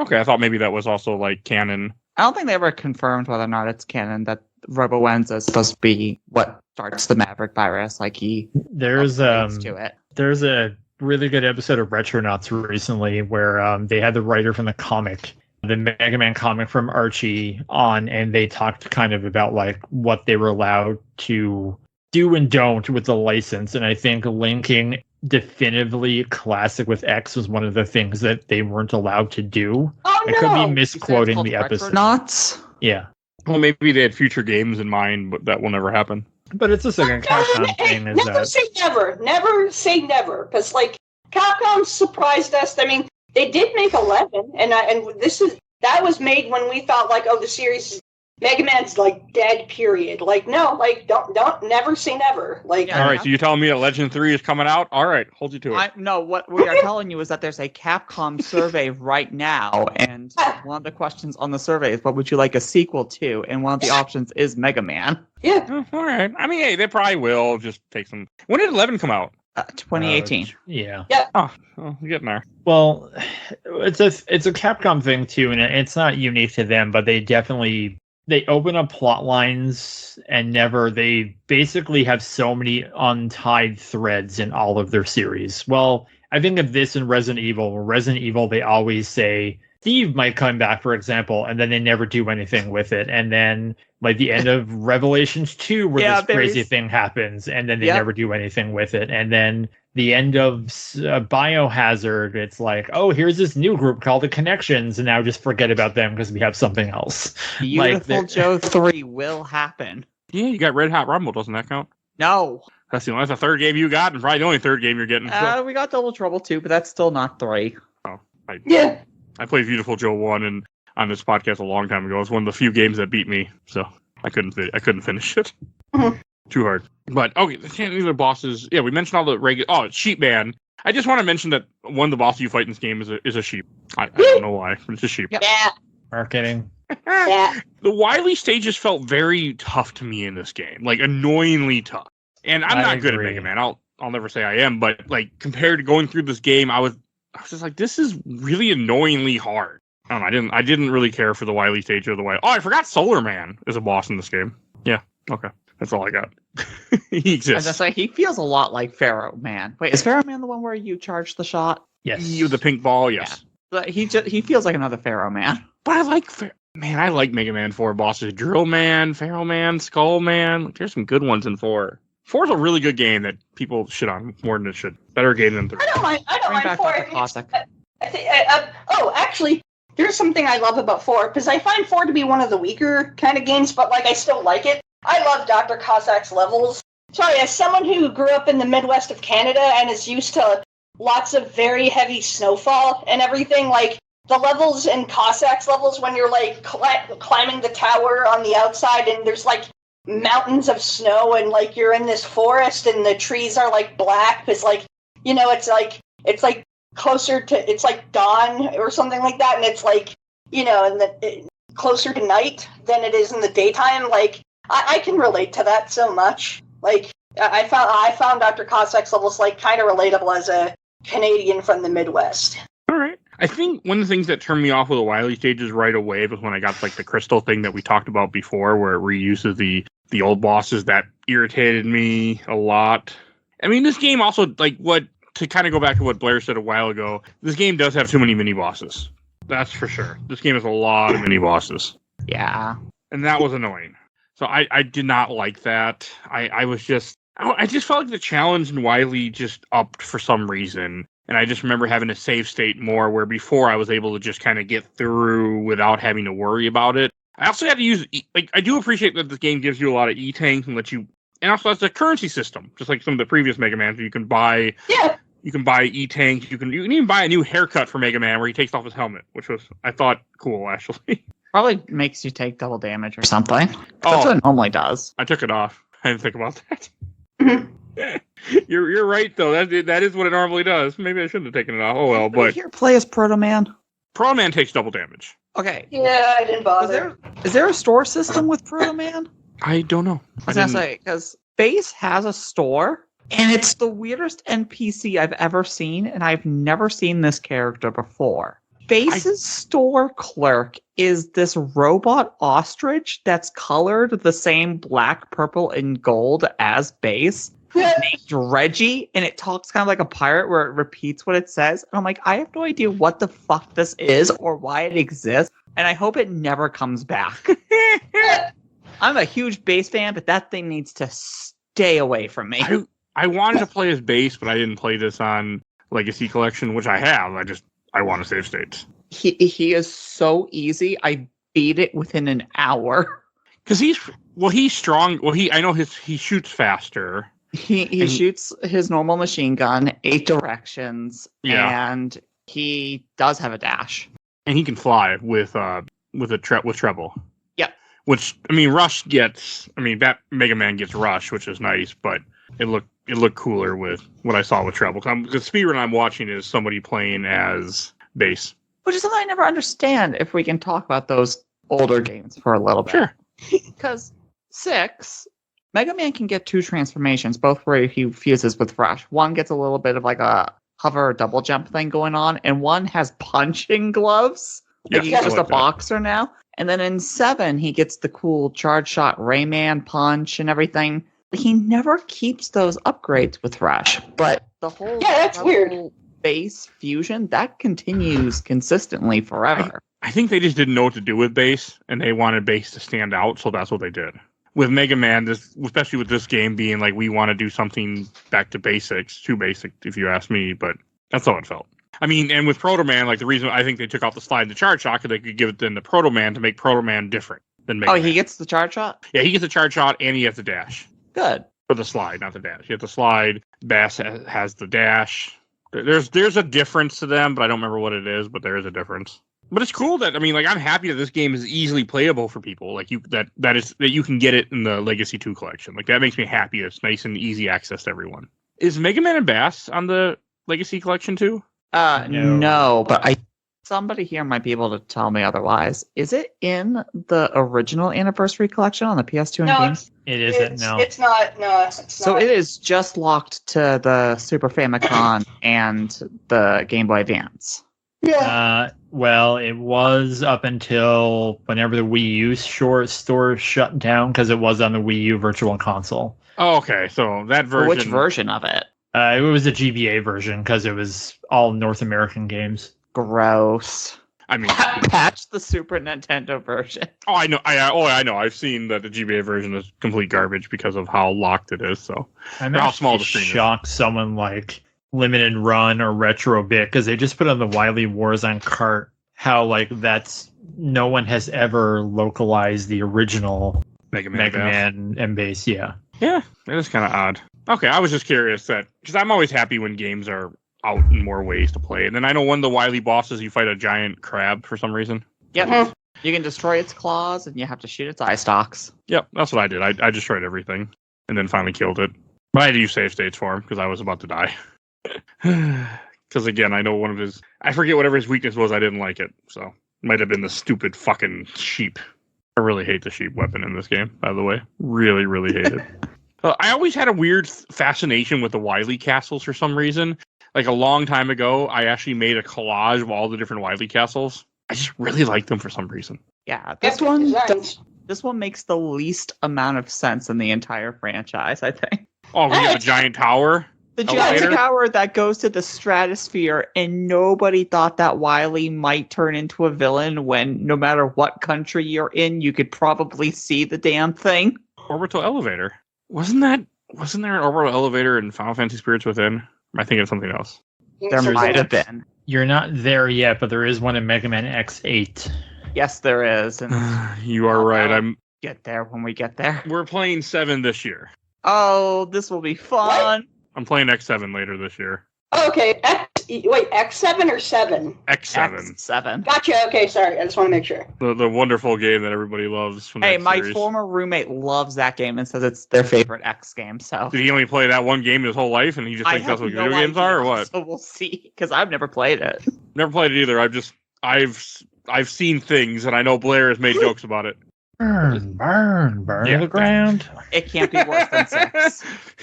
S2: Okay, I thought maybe that was also canon.
S3: I don't think they ever confirmed whether or not it's canon that Roboenza is supposed to be what starts the Maverick virus.
S4: There's
S3: to it.
S4: There's a really good episode of Retronauts recently where they had the writer from the comic, the Mega Man comic from Archie, on, and they talked kind of about what they were allowed to do and don't with the license. And I think linking definitively classic with X was one of the things that they weren't allowed to do.
S5: Oh, no!
S4: I could be misquoting the episode.
S3: Retronauts?
S4: Yeah.
S2: Well, maybe they had future games in mind, but that will never happen.
S4: But it's a second Capcom thing.
S5: Never say never. Never say never. Because Capcom surprised us. I mean, they did make 11, and that was made when we thought the series Mega Man's dead. Period. Don't never say never.
S2: All right, so you're telling me that Legend 3 is coming out? All right, hold you to it.
S3: No, what we are telling you is that there's a Capcom survey right now, and one of the questions on the survey is, what would you like a sequel to? And one of the options is Mega Man.
S5: Yeah.
S2: All right. I mean, hey, they probably will just take some. When did 11 come out?
S3: 2018.
S4: Yeah.
S2: Oh, we're getting there.
S4: Well, it's a Capcom thing too, and it's not unique to them, but they open up plot lines and they basically have so many untied threads in all of their series. Well, I think of this in Resident Evil. Resident Evil, they always say Steve might come back, for example, and then they never do anything with it. And then the end of Revelations 2, where this crazy thing happens, and then they never do anything with it. And then the end of Biohazard, it's like, oh, here's this new group called the Connections, and now just forget about them because we have something else.
S3: Beautiful Joe 3 will happen.
S2: Yeah, you got Red Hot Rumble. Doesn't that count?
S3: No.
S2: That's the third game you got, and probably the only third game you're getting. So.
S3: We got Double Trouble 2, but that's still not 3.
S2: Oh,
S5: Yeah.
S2: I played Beautiful Joe 1 and on this podcast a long time ago. It's one of the few games that beat me, so I couldn't finish it.
S5: Mhm.
S2: Too hard. But okay, these are bosses. Yeah, we mentioned all the regular. Oh, Sheep Man. I just want to mention that one of the bosses you fight in this game is a sheep. I don't know why, but it's a sheep.
S3: Yep.
S5: Yeah.
S4: Marketing.
S5: Yeah.
S2: The Wily stages felt very tough to me in this game, like annoyingly tough. And I'm not good at Mega Man. I'll never say I am, but like compared to going through this game, I was just like, this is really annoyingly hard. I don't know. I didn't really care for the Wily stage or the Wily. Oh, I forgot Solar Man is a boss in this game. Yeah. Okay. That's all I got. He exists.
S3: As I say, he feels a lot like Farrel Man. Wait, is Farrel Man the one where you charge the shot?
S4: Yes.
S2: You, the pink ball, yes.
S3: Yeah. But he feels like another Farrel Man.
S2: But I like I like Mega Man 4 bosses. Drill Man, Farrel Man, Skull Man. There's some good ones in 4. 4 is a really good game that people shit on more than it should. Better game than 3.
S5: I don't mind
S3: Bring back
S5: 4.
S3: Dr. Cossack.
S5: Actually, there's something I love about 4, because I find 4 to be one of the weaker kind of games, but like I still like it. I love Dr. Cossack's levels. Sorry, as someone who grew up in the Midwest of Canada and is used to lots of very heavy snowfall and everything, like the levels in Cossack's levels when you're like climbing the tower on the outside and there's like mountains of snow and like you're in this forest and the trees are like black because like, you know, it's like closer to, it's like dawn or something like that, and it's like, you know, and closer to night than it is in the daytime. Like I can relate to that so much. Like I found Dr. Cossack's levels like kind of relatable as a Canadian from the Midwest.
S2: All right. I think one of the things that turned me off with the Wily stages right away was when I got like the crystal thing that we talked about before, where it reuses the old bosses. That irritated me a lot. I mean, this game also, like, to kind of go back to what Blair said a while ago, this game does have too many mini bosses. That's for sure. This game has a lot of mini bosses.
S3: Yeah.
S2: And that was annoying. So I did not like that. I just felt like the challenge in Wily just upped for some reason. And I just remember having to save state more, where before I was able to just kind of get through without having to worry about it. I also had to use, I do appreciate that this game gives you a lot of E-tanks and and also has a currency system, just like some of the previous Mega Man. You can buy, E-tanks. You can even buy a new haircut for Mega Man where he takes off his helmet, which was, I thought, cool, actually.
S3: Probably makes you take double damage or something. That's what it normally does.
S2: I took it off. I didn't think about that.
S5: Mhm.
S2: You're right, though. That is what it normally does. Maybe I shouldn't have taken it off. Oh, well, but
S3: Here, play as Proto Man.
S2: Pro Man takes double damage.
S3: Okay.
S5: Yeah, I didn't bother.
S3: Is there a store system with Proto Man?
S2: I don't know.
S3: I was gonna say, because Base has a store, and it's the weirdest NPC I've ever seen, and I've never seen this character before. Base's store clerk is this robot ostrich that's colored the same black, purple, and gold as Base, named Reggie, and it talks kind of like a pirate where it repeats what it says. And I'm like, I have no idea what the fuck this is or why it exists, and I hope it never comes back. I'm a huge Base fan, but that thing needs to stay away from me.
S2: I wanted to play as Base, but I didn't play this on Legacy Collection, which I have. I want to save states.
S3: He is so easy. I beat it within an hour.
S2: Because he's strong. Well, I know he shoots faster.
S3: He shoots his normal machine gun 8 directions, and he does have a dash.
S2: And he can fly with treble.
S3: Yep.
S2: Which, I mean, that Mega Man gets Rush, which is nice, but it looked cooler with what I saw with treble. The speedrun I'm watching is somebody playing as Base.
S3: Which is something I never understand, if we can talk about those older games for a little bit.
S2: Sure.
S3: Because 6, Mega Man can get 2 transformations, both where he fuses with Rush. One gets a little bit of like a hover or double jump thing going on, and one has punching gloves. Like he's just a boxer now. And then in 7, he gets the cool charge shot Rayman punch and everything. He never keeps those upgrades with Rush, but the whole
S5: that's weird.
S3: Base fusion that continues consistently forever.
S2: I think they just didn't know what to do with Base, and they wanted Base to stand out, so that's what they did. with Mega Man, especially with this game being like we want to do something back to basics, too basic if you ask me, but that's how it felt. I mean, and with Proto Man, like the reason I think they took off the slide and the charge shot, because they could give it then the Proto Man to make Proto Man different than Mega Man.
S3: he gets the charge shot?
S2: Yeah, he gets the charge shot and he has the dash.
S3: Good.
S2: For the slide, not the dash. You have the slide. Bass has the dash. There's a difference to them, but I don't remember what it is, but there is a difference. But it's cool that, I mean, like, I'm happy that this game is easily playable for people. Like, that you can get it in the Legacy 2 collection. Like, that makes me happy. It's nice and easy access to everyone. Is Mega Man and Bass on the Legacy collection too?
S3: No, but somebody here might be able to tell me otherwise. Is it in the original Anniversary collection on the PS2 and games?
S4: It isn't, no.
S5: It's not, no. It's
S3: So
S5: not.
S3: it is just locked to the Super Famicom and the Game Boy Advance.
S5: Yeah.
S4: Well, it was up until whenever the Wii U store shut down because it was on the Wii U Virtual Console.
S2: Oh, okay. So that version.
S3: Which version of it?
S4: It was the GBA version because it was all North American games.
S3: Gross.
S2: I mean,
S3: Patch the Super Nintendo version.
S2: oh, I know. I know. I've seen that the GBA version is complete garbage because of how locked it is. So
S4: I'm
S2: how
S4: actually
S2: small the screen is.
S4: shocked someone like Limited Run or Retro Bit because they just put on the Wily Wars on cart how like that's no one has ever localized the original
S2: Mega
S4: Man and base. Yeah.
S2: Yeah, it is kind of odd. Okay, I was just curious that because I'm always happy when games are out in more ways to play. And then I know one of the Wily bosses, you fight a giant crab for some reason.
S3: Yep.
S5: Mhm.
S3: You can destroy its claws and you have to shoot its eye stalks.
S2: Yep, that's what I did. I destroyed everything and then finally killed it. But I had to use save states for him because I was about to die. Because again, I know one of his... I forget whatever his weakness was, I didn't like it. So it might have been the stupid fucking sheep. I really hate the sheep weapon in this game, by the way. Really, really hate it. I always had a weird fascination with the Wily castles for some reason. Like a long time ago, I actually made a collage of all the different Wily castles. I just really liked them for some reason.
S3: Yeah,
S5: That's what designs.
S3: this one makes the least amount of sense in the entire franchise, I think.
S2: Oh, we have a giant tower?
S3: The
S2: Elevator?
S3: giant tower that goes to the stratosphere, and nobody thought that Wily might turn into a villain when no matter what country you're in, you could probably see the damn thing.
S2: Orbital elevator. Wasn't there an orbital elevator in Final Fantasy Spirits Within? Am I thinking of something else?
S3: There might have been.
S4: You're not there yet, but there is one in MegaMan X8.
S3: Yes, there is. And
S2: You are right.
S3: get there when we get there.
S2: We're playing 7 this year.
S3: Oh, this will be fun.
S2: I'm playing X7 later this year.
S5: Okay, X7 or 7?
S2: X7.
S3: X7.
S5: Gotcha, okay, sorry. I just want to make sure.
S2: The wonderful game that everybody loves from
S3: Hey,
S2: that
S3: my
S2: series.
S3: former roommate loves that game and says it's their favorite X game. So
S2: Did he only play that one game his whole life and he just thinks that's what video games are, or what?
S3: So we'll see, because I've never played it.
S2: Never played it either. I've seen things and I know Blair has made jokes about it.
S4: Burn
S2: Yeah.
S4: the ground.
S3: It can't be worse than 6.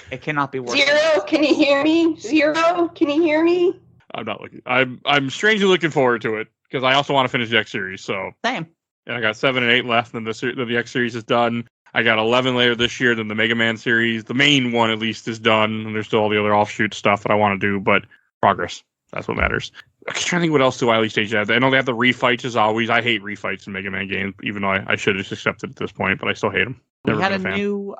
S3: It cannot be worse.
S5: Zero, can you hear me? Zero, can you hear me?
S2: I'm not looking. I'm strangely looking forward to it because I also want to finish the X series. So
S3: Same.
S2: and I got 7 and 8 left, and then the X series is done. I got 11 later this year. Then the Mega Man series, the main one at least, is done, and there's still all the other offshoot stuff that I want to do. But progress, that's what matters. I'm trying to think what else do Wily Stage have. I know they have the refights as always. I hate refights in Mega Man games, even though I should have just accepted at this point, but I still hate them.
S3: We
S2: Never
S3: had a
S2: been a fan.
S3: new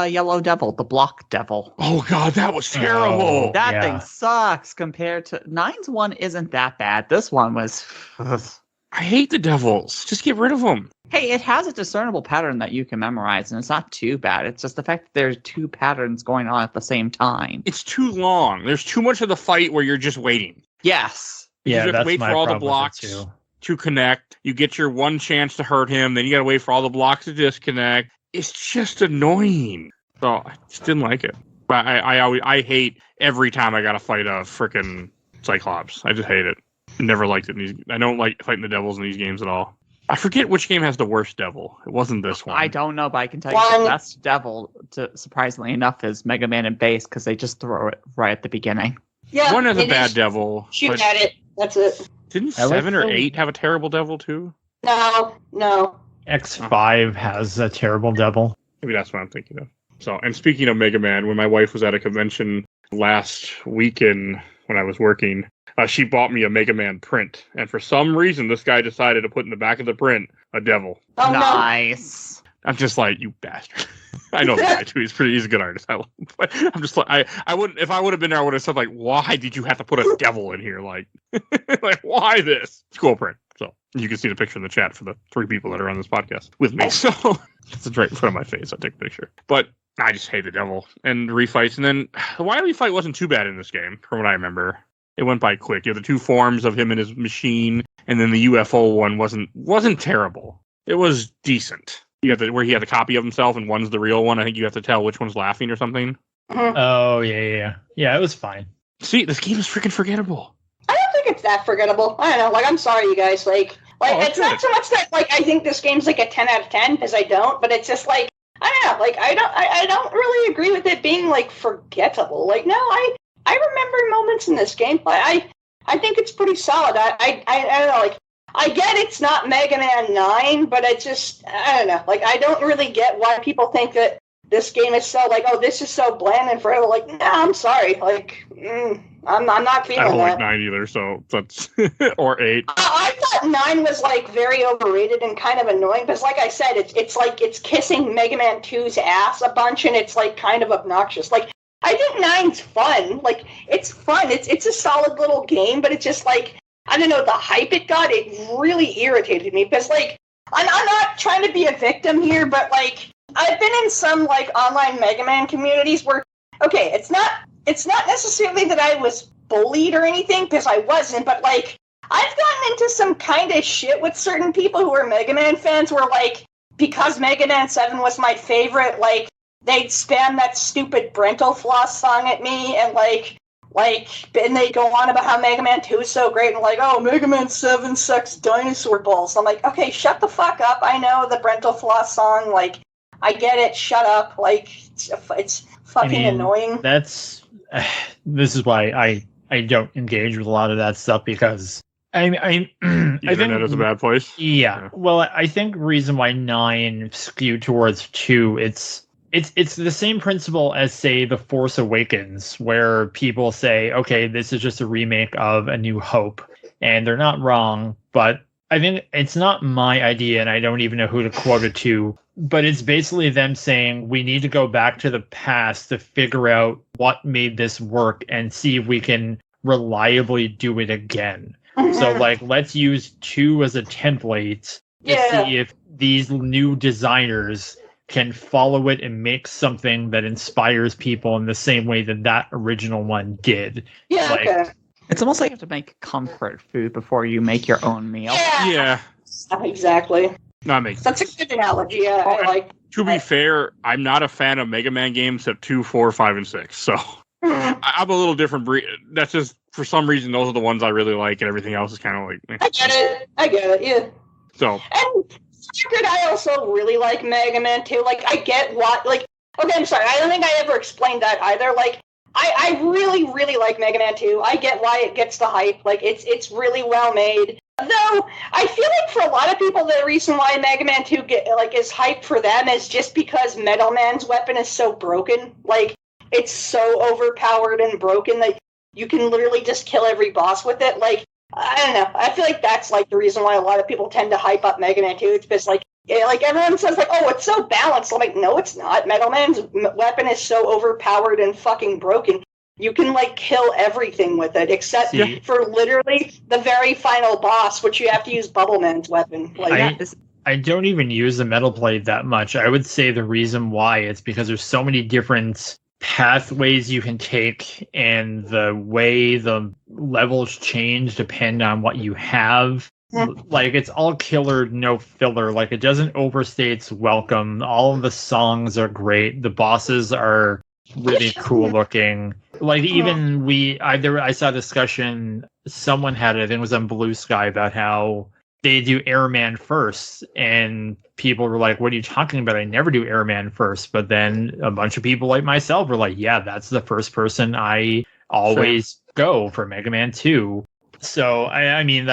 S3: Yellow Devil, the Block Devil.
S2: Oh god, that was terrible.
S4: Oh.
S3: That
S4: Yeah.
S3: thing sucks compared to... 9's one isn't that bad. This one was...
S2: I hate the devils. Just get rid of them.
S3: Hey, it has a discernible pattern that you can memorize, and it's not too bad. It's just the fact that there's 2 patterns going on at the same time.
S2: It's too long. There's too much of the fight where you're just waiting.
S3: Yes.
S2: You
S4: Yeah,
S2: have to
S4: that's
S2: wait
S4: my
S2: for all the
S4: problem with it,
S2: blocks
S4: too.
S2: to connect. You get your one chance to hurt him, then you gotta wait for all the blocks to disconnect. It's just annoying. So I just didn't like it. But I hate every time I gotta fight a frickin' Cyclops. I just hate it. Never liked it. I don't like fighting the devils in these games at all. I forget which game has the worst devil. It wasn't this one.
S3: I don't know, but I can tell you
S5: One.
S3: the best devil, surprisingly enough, is Mega Man and Base, because they just throw it right at the beginning.
S5: Yeah,
S2: One has a
S5: it
S2: bad
S5: is.
S2: devil.
S5: Shoot
S2: but
S5: at it. That's it.
S2: didn't
S4: I like
S2: 7 or
S4: the-
S2: 8 have a terrible devil too?
S5: No.
S4: X5 has a terrible devil.
S2: Maybe that's what I'm thinking of. So, and speaking of Mega Man, when my wife was at a convention last weekend when I was working, she bought me a Mega Man print. And for some reason, this guy decided to put in the back of the print a devil.
S5: Oh,
S3: Nice.
S2: I'm just like, you bastard. I know the guy too. He's a good artist. But I'm just like, I wouldn't, if I would have been there, I would have said like, why did you have to put a devil in here? Like, like why this? It's cool print. So you can see the picture in the chat for the 3 people that are on this podcast with me. So it's right in front of my face. I'll take a picture. But I just hate the devil and refights. And then the Wily fight wasn't too bad in this game, from what I remember. It went by quick. You have the 2 forms of him and his machine, and then the UFO one wasn't terrible. It was decent. You got where he had the copy of himself, and one's the real one. I think you have to tell which one's laughing or something.
S4: Oh yeah. It was fine.
S2: See, this game is freaking forgettable.
S5: I don't think it's that forgettable. I don't know. Like, I'm sorry, you guys. Like it's not so much that like I think this game's like a 10 out of 10 because I don't, but it's just like I don't know. Like I don't really agree with it being like forgettable. Like no, I remember moments in this game. I think it's pretty solid. I don't know. Like I get it's not Mega Man 9, but it's just I don't know. Like I don't really get why people think that this game is so like, oh, this is so bland and forever. Like, nah, I'm sorry. Like, I'm not feeling
S2: I don't
S5: that.
S2: like 9 either, so that's or 8.
S5: I thought 9 was like very overrated and kind of annoying because, like I said, it's like it's kissing Mega Man 2's ass a bunch, and it's like kind of obnoxious. Like, I think 9's fun. Like, it's fun. It's a solid little game, but it's just like I don't know the hype it got. It really irritated me because like I'm not trying to be a victim here, but like. I've been in some like online Mega Man communities where, okay, it's not necessarily that I was bullied or anything because I wasn't, but like I've gotten into some kind of shit with certain people who are Mega Man fans where like because Mega Man 7 was my favorite, like they'd spam that stupid Brental Floss song at me and like and they go on about how Mega Man 2 is so great and like, oh, Mega Man 7 sucks dinosaur balls. I'm like, okay, shut the fuck up. I know the Brental Floss song, like. I get it. Shut up. Like, it's fucking annoying.
S4: This is why I don't engage with a lot of that stuff because I
S2: Internet is a bad place.
S4: Yeah. Well, I think reason why 9 skewed towards 2, it's the same principle as say The Force Awakens, where people say, okay, this is just a remake of A New Hope, and they're not wrong, but I think it's not my idea, and I don't even know who to quote it to. But it's basically them saying we need to go back to the past to figure out what made this work and see if we can reliably do it again. So, like, let's use 2 as a template to see if these new designers can follow it and make something that inspires people in the same way that original one did.
S5: Yeah,
S4: like,
S5: okay.
S3: It's almost like you have to make comfort food before you make your own meal.
S2: Yeah.
S5: Exactly.
S2: That makes
S5: That's a good analogy. Yeah, I like.
S2: To be fair, I'm not a fan of Mega Man games except 2, 4, 5, and 6. So I'm a little different breed. That's just for some reason those are the ones I really like, and everything else is kind of like.
S5: I get it. Yeah.
S2: So.
S5: And secret, I also really like Mega Man 2. Like, I get what. Like, okay, I'm sorry. I don't think I ever explained that either. Like, I really, really like Mega Man 2. I get why it gets the hype. Like, it's really well made. Though, I feel like for a lot of people, the reason why Mega Man 2 is hyped for them is just because Metal Man's weapon is so broken. Like, it's so overpowered and broken that you can literally just kill every boss with it. Like, I don't know. I feel like that's, like, the reason why a lot of people tend to hype up Mega Man 2. It's because, like everyone says, like, oh, it's so balanced. I'm like, no, it's not. Metal Man's weapon is so overpowered and fucking broken. You can, like, kill everything with it, except for literally the very final boss, which you have to use Bubble Man's weapon. Like,
S4: I don't even use the metal blade that much. I would say the reason why is because there's so many different pathways you can take, and the way the levels change depend on what you have. Like, it's all killer, no filler. Like, it doesn't overstay its welcome. All of the songs are great. The bosses are really cool looking. Like, even I saw a discussion someone had, I think it was on Blue Sky, about how they do Airman first, and people were like, what are you talking about? I never do Airman first. But then a bunch of people like myself were like, yeah, that's the first person I always go for Mega Man 2. So I mean,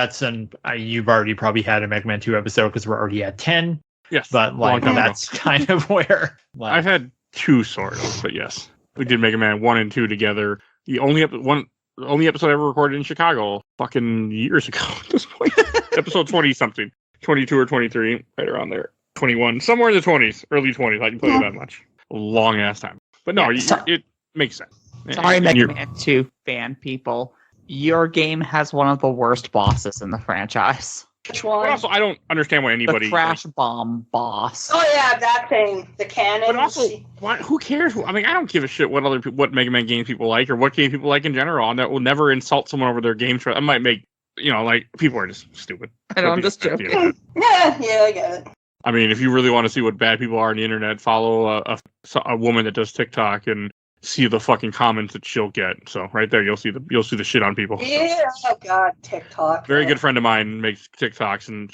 S4: you've already probably had a Mega Man 2 episode because we're already at 10.
S2: Yes,
S4: but like that's kind of where
S2: I've had 2 sort of, but yes. We did Mega Man 1 and 2 together. The only episode I ever recorded in Chicago fucking years ago at this point. Episode 20-something. 22 or 23, right around there. 21, somewhere in the 20s, early 20s. I didn't play it that much. A long ass time. But no, it makes sense.
S3: Sorry, Mega Man 2 fan people. Your game has one of the worst bosses in the franchise.
S5: Which one?
S2: But also, I don't understand why anybody...
S3: The crash bomb boss.
S5: Oh yeah, that thing. The cannon.
S2: But also, who cares? I mean, I don't give a shit what Mega Man games people like or what game people like in general. And that will never insult someone over their game choice. I might make, people are just stupid.
S3: I know, I'm just joking.
S5: Yeah, I get it.
S2: I mean, if you really want to see what bad people are on the internet, follow a woman that does TikTok and see the fucking comments that she'll get. So right there, you'll see the shit on people.
S5: Yeah, oh god, TikTok.
S2: Very good friend of mine makes TikToks, and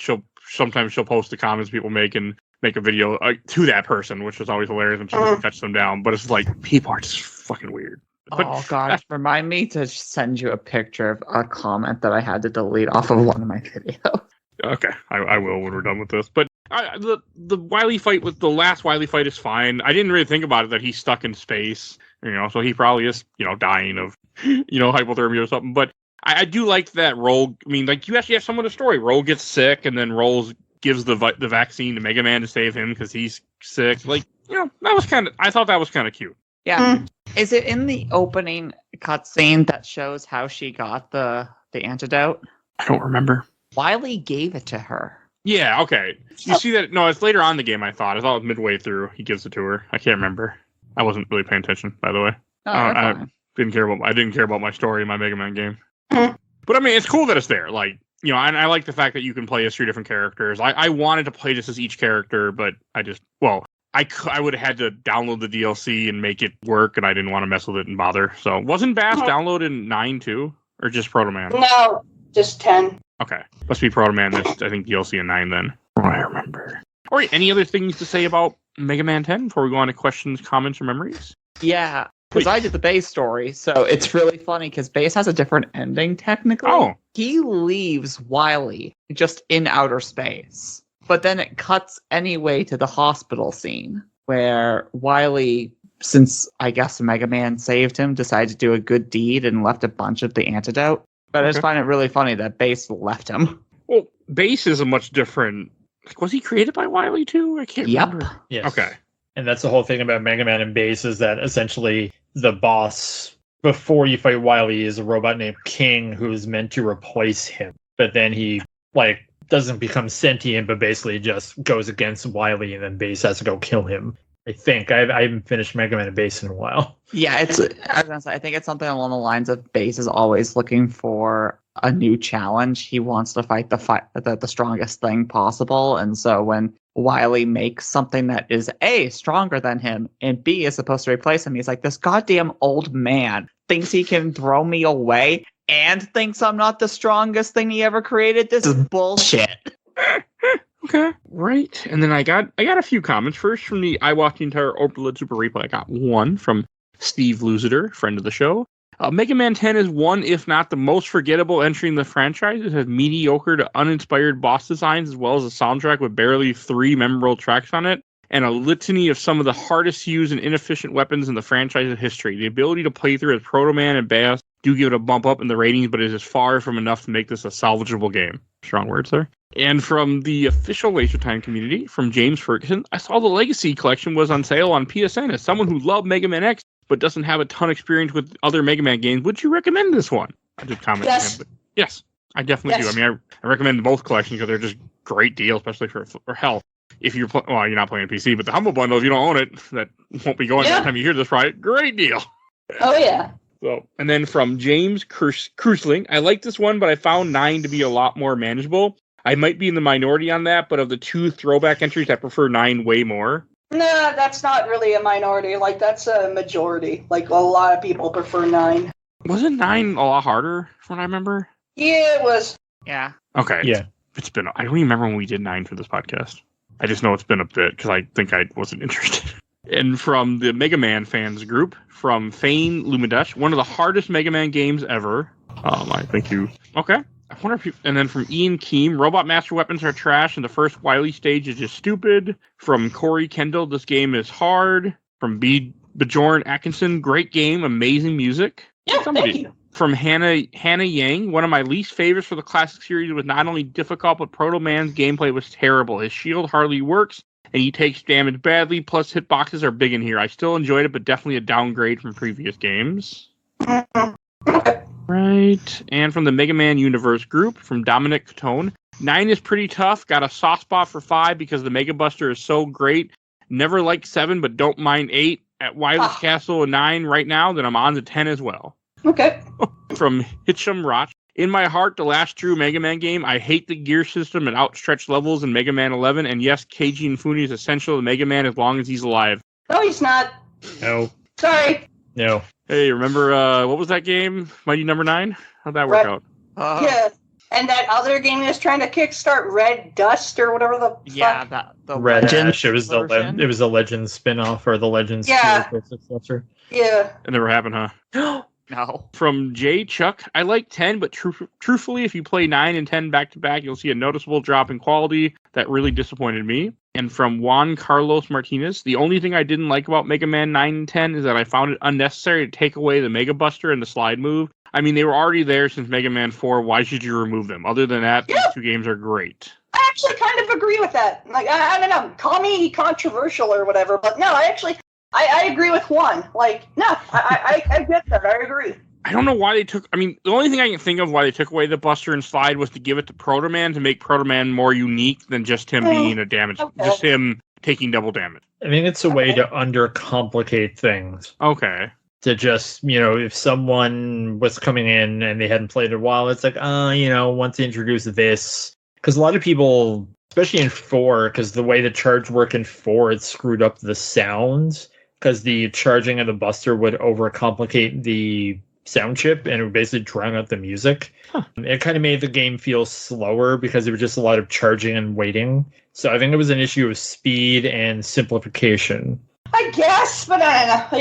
S2: sometimes she'll post the comments people make and make a video to that person, which is always hilarious, and she cuts them down. But it's like, people are just fucking weird. But,
S3: oh god, remind me to send you a picture of a comment that I had to delete off of one of my videos.
S2: Okay, I will when we're done with this. But the Wily fight with the last Wily fight is fine. I didn't really think about it that he's stuck in space, so he probably is, dying of, hypothermia or something. But I do like that Roll. I mean, like, you actually have some of the story. Roll gets sick, and then Rolls gives the vaccine to Mega Man to save him because he's sick. Like, that was I thought that was kind of cute.
S3: Yeah. Is it in the opening cutscene that shows how she got the antidote?
S2: I don't remember.
S3: Wily gave it to her.
S2: Yeah, okay. You see that? No, it's later on in the game, I thought. it was midway through. He gives it to her. I can't remember. I wasn't really paying attention, by the way. I didn't care about my story in my Mega Man game. But I mean, it's cool that it's there. Like, and I like the fact that you can play as 3 different characters. I wanted to play this as each character, but I would have had to download the DLC and make it work, and I didn't want to mess with it and bother. So, wasn't Bass downloaded in 9 too? Or just Proto Man?
S5: No, just 10.
S2: Okay. Must be Proto Man, I think DLC in 9 then. I remember. All right, any other things to say about Mega Man 10 before we go on to questions, comments, or memories?
S3: Yeah, because I did the base story, so it's really funny because base has a different ending technically.
S2: Oh.
S3: He leaves Wily just in outer space, but then it cuts anyway to the hospital scene where Wily, since I guess Mega Man saved him, decided to do a good deed and left a bunch of the antidote. But I just find it really funny that Base left him.
S2: Well, Base is a much different... Was he created by Wily too? I can't remember.
S4: Yes.
S2: Okay.
S4: And that's the whole thing about Mega Man and Base is that essentially the boss, before you fight Wily, is a robot named King who is meant to replace him. But then he, doesn't become sentient, but basically just goes against Wily, and then Base has to go kill him. I think. I haven't finished Mega Man and Base in a while.
S3: Yeah, I think it's something along the lines of Base is always looking for a new challenge. He wants to fight the strongest thing possible. And so when Wily makes something that is A, stronger than him, and B, is supposed to replace him, he's like, this goddamn old man thinks he can throw me away and thinks I'm not the strongest thing he ever created. This is bullshit.
S2: Okay, right. And then I got a few comments. First from I watched the entire Overload Super Replay. I got one from Steve Lusiter, friend of the show. Mega Man 10 is one, if not the most forgettable entry in the franchise. It has mediocre to uninspired boss designs, as well as a soundtrack with barely 3 memorable tracks on it, and a litany of some of the hardest used and inefficient weapons in the franchise's history. The ability to play through as Proto Man and Bass do give it a bump up in the ratings, but it is far from enough to make this a salvageable game. Strong words there. And from the official Laser Time community, from James Ferguson, I saw the Legacy Collection was on sale on PSN. As someone who loved Mega Man X, but doesn't have a ton of experience with other Mega Man games, would you recommend this one? I did comment on him, but yes, I definitely do. I mean, I recommend both collections because they're just great deals, especially for hell. If you're you're not playing PC, but the Humble Bundle, if you don't own it, that won't be going by the time you hear this, right? Great deal.
S5: Oh yeah.
S2: So, and then from James Cruisling, I like this one, but I found 9 to be a lot more manageable. I might be in the minority on that, but of the 2 throwback entries, I prefer 9 way more.
S5: No, that's not really a minority. That's a majority. A lot of people prefer 9.
S2: Wasn't 9 a lot harder, from what I remember?
S5: Yeah, it was.
S3: Yeah.
S2: Okay.
S4: Yeah.
S2: I don't even remember when we did 9 for this podcast. I just know it's been a bit, because I think I wasn't interested. And from the Mega Man fans group, from Fane Lumidush, one of the hardest Mega Man games ever. I think you... Okay. I wonder if and then from Ian Keem, Robot Master Weapons are trash, and the first Wily stage is just stupid. From Corey Kendall, this game is hard. From Bjorn Atkinson, great game, amazing music.
S5: Yeah, thank you.
S2: From Hannah Yang, one of my least favorites for the classic series was not only difficult, but Proto Man's gameplay was terrible. His shield hardly works, and he takes damage badly, plus hitboxes are big in here. I still enjoyed it, but definitely a downgrade from previous games. Right. And from the Mega Man Universe group, from Dominic Catone, 9 is pretty tough. Got a soft spot for 5 because the Mega Buster is so great. Never liked 7, but don't mind 8. At Wily's Castle and 9 right now, then I'm on to 10 as well.
S5: Okay.
S2: From Hitchum Roch, in my heart, the last true Mega Man game. I hate the gear system and outstretched levels in Mega Man 11. And yes, Keiji Inafune is essential to Mega Man as long as he's alive.
S5: No, he's not.
S4: No.
S5: Sorry.
S4: No.
S2: Hey, remember, what was that game? Mighty Number 9? How'd that work out?
S5: Yeah. And that other game that's trying to kickstart Red Dust or whatever the fuck.
S3: The
S4: Red
S3: Legends
S4: Ash. It was the Legends spin-off or the Legends successor.
S5: Yeah.
S2: It never happened, huh?
S3: No.
S2: From J. Chuck, I like 10, but truthfully, if you play 9 and 10 back-to-back, you'll see a noticeable drop in quality that really disappointed me. And from Juan Carlos Martinez, the only thing I didn't like about Mega Man 9 and 10 is that I found it unnecessary to take away the Mega Buster and the slide move. I mean, they were already there since Mega Man 4. Why should you remove them? Other than that, these two games are great.
S5: I actually kind of agree with that. Like, I don't know, call me controversial or whatever, but no, I agree with Juan. Like, no, I get that. I agree.
S2: I don't know why they took... I mean, the only thing I can think of why they took away the Buster and Slide was to give it to Proto Man to make Proto Man more unique than just him being a damage... Okay. Just him taking double damage.
S4: I think it's a way to undercomplicate things.
S2: Okay.
S4: To just, if someone was coming in and they hadn't played it in a while, it's like, once they introduce this... Because a lot of people, especially in 4, because the way the charge worked in 4, it screwed up the sounds. Because the charging of the Buster would overcomplicate the sound chip and it would basically drown out the music. Huh. It kind of made the game feel slower because it was just a lot of charging and waiting. So I think it was an issue of speed and simplification.
S5: I guess, but I don't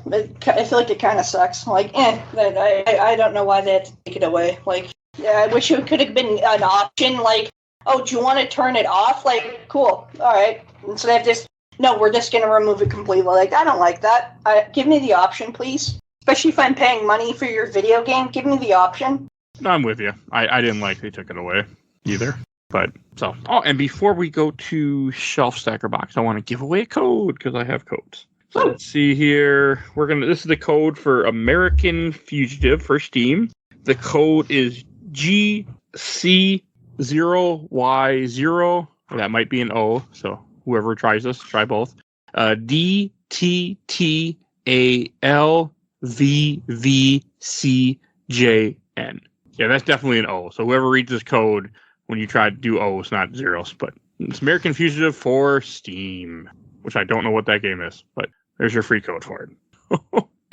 S5: know. I feel like it kind of sucks. Like, I don't know why they had to take it away. Like, yeah, I wish it could have been an option. Like, oh, do you want to turn it off? Like, cool. All right. Instead of just, no, we're just going to remove it completely. Like, I don't like that. Give me the option, please. Especially if I'm paying money for your video game. Give me the option.
S2: No, I'm with you. I didn't like they took it away either. But, so. Oh, and before we go to Shelf Stacker Box, I want to give away a code because I have codes. So let's see here. This is the code for American Fugitive for Steam. The code is GC0Y0. That might be an O, so whoever tries this, try both. DTTALVVCJN. Yeah, that's definitely an O. So whoever reads this code, when you try to do O's, not zeros, but it's American Fugitive for Steam, which I don't know what that game is, but there's your free code for it.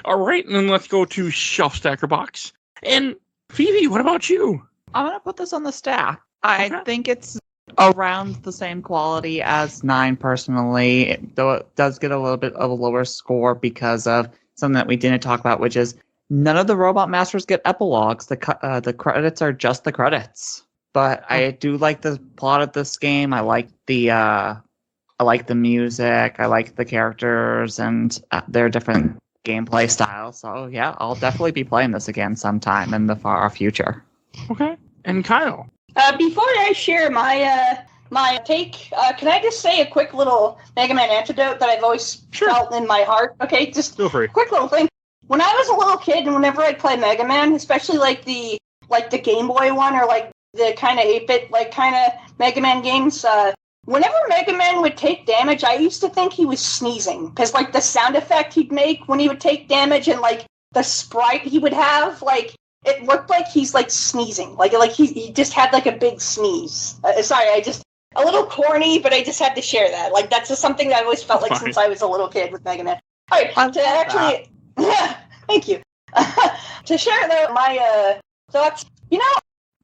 S2: All right, and then let's go to Shelf Stacker Box. And Phoebe, what about you?
S3: I'm going to put this on the stack. I think it's around the same quality as 9 personally, though it does get a little bit of a lower score because of something that we didn't talk about, which is none of the Robot Masters get epilogues. The credits are just the credits. But I do like the plot of this game. I like the music. I like the characters and their different gameplay styles. So yeah, I'll definitely be playing this again sometime in the far future.
S2: Okay. And Kyle?
S5: Before I share my take, can I just say a quick little Mega Man anecdote that I've always felt in my heart? Okay, just
S2: feel free.
S5: Quick little thing. When I was a little kid, and whenever I'd play Mega Man, especially like the Game Boy one or like the kind of 8-bit kind of Mega Man games, whenever Mega Man would take damage, I used to think he was sneezing because the sound effect he'd make when he would take damage and the sprite he would have, it looked like he's sneezing, he just had a big sneeze. Sorry, a little corny, but I just had to share that. That's just something that I always felt since I was a little kid with Mega Man. All right, yeah, thank you. To share my thoughts,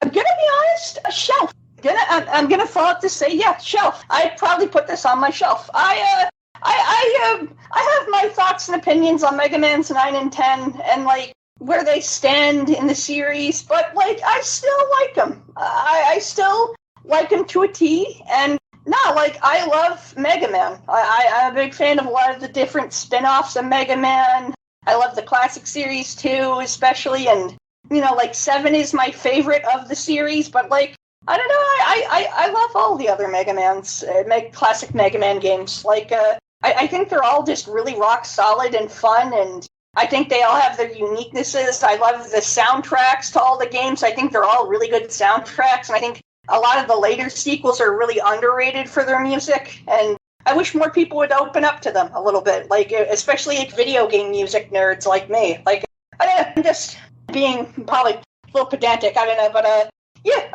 S5: I'm gonna be honest, a shelf. I'm gonna fall out to say, yeah, shelf. I'd probably put this on my shelf. I have my thoughts and opinions on Mega Man's 9 and 10 and where they stand in the series, but I still like them. I still like them to a T, and no, I love Mega Man. I'm a big fan of a lot of the different spin-offs of Mega Man. I love the classic series too, especially, and 7 is my favorite of the series, but I don't know. I love all the other Mega Mans, classic Mega Man games. Like, I think they're all just really rock solid and fun, and I think they all have their uniquenesses. I love the soundtracks to all the games. I think they're all really good soundtracks, and I think a lot of the later sequels are really underrated for their music, and I wish more people would open up to them a little bit, like, especially video game music nerds like me. Like, I don't know, I'm just being probably a little pedantic, I don't know, but,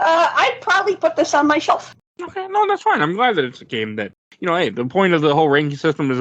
S5: I'd probably put this on my shelf.
S2: Okay, no, that's fine. I'm glad that it's a game that, hey, the point of the whole ranking system is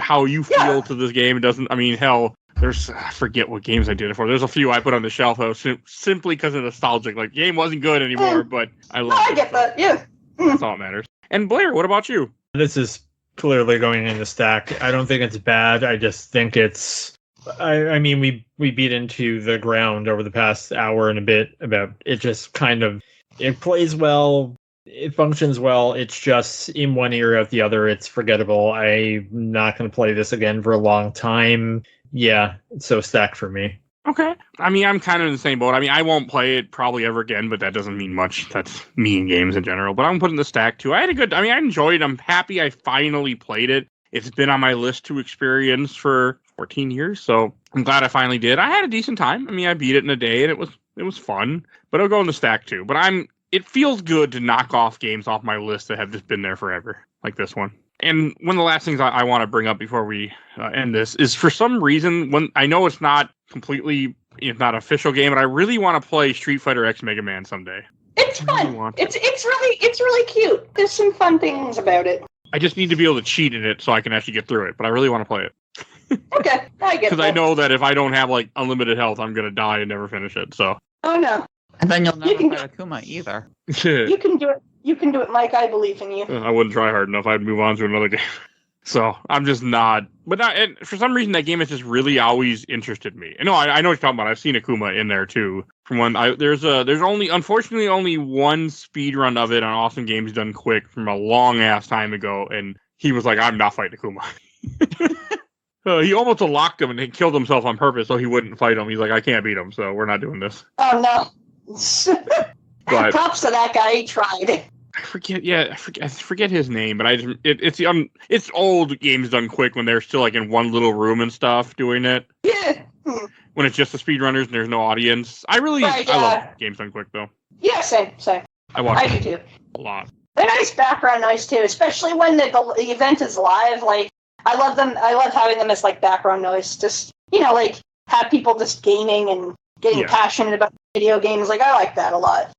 S2: how you feel to this game. It doesn't, hell, I forget what games I did it for. There's a few I put on the shelf, though, simply because of nostalgic. Like, the game wasn't good anymore, but I love it.
S5: I get that, yeah.
S2: That's all that matters. And Blair, what about you?
S4: This is clearly going in the stack. I don't think it's bad. I just think it's... we beat into the ground over the past hour and a bit about it. Just kind of, it plays well, it functions well. It's just in one ear out the other. It's forgettable. I'm not going to play this again for a long time. Yeah, it's so stacked for me.
S2: Okay. I'm kind of in the same boat. I won't play it probably ever again, but that doesn't mean much. That's me in games in general. But I'm putting the stack too. I enjoyed it. I'm happy I finally played it. It's been on my list to experience for 14 years, so I'm glad I finally did. I had a decent time. I beat it in a day, and it was fun. But it'll go in the stack too. But it feels good to knock off games off my list that have just been there forever, like this one. And one of the last things I want to bring up before we end this is, for some reason, when I know it's not completely, it's not an official game, but I really want to play Street Fighter X Mega Man someday.
S5: It's fun. It's really cute. There's some fun things about it.
S2: I just need to be able to cheat in it so I can actually get through it, but I really want to play it.
S5: Okay, I get it.
S2: Because I know that if I don't have unlimited health, I'm gonna die and never finish it. So.
S5: Oh no.
S3: And then you'll never play Akuma either.
S5: You can do it. You can do it, Mike. I believe in you.
S2: I wouldn't try hard enough. I'd move on to another game. So I'm just not. But and for some reason, that game has just really always interested me. I know what you're talking about. I've seen Akuma in there too. From when there's unfortunately only one speed run of it on Awesome Games Done Quick from a long ass time ago, and he was like, "I'm not fighting Akuma." He almost locked him and he killed himself on purpose so he wouldn't fight him. He's like, I can't beat him, so we're not doing this.
S5: Oh no!
S2: But,
S5: props to that guy. He tried.
S2: I forget his name, but it's old Games Done Quick when they're still in one little room and stuff doing it.
S5: Yeah.
S2: When it's just the speedrunners and there's no audience. I love Games Done Quick though.
S5: Yeah, same. I do too.
S2: A lot.
S5: They're nice background noise too, especially when the event is live. Like, I love them. I love having them as background noise. Just have people just gaming and getting passionate about video games. I like that a lot.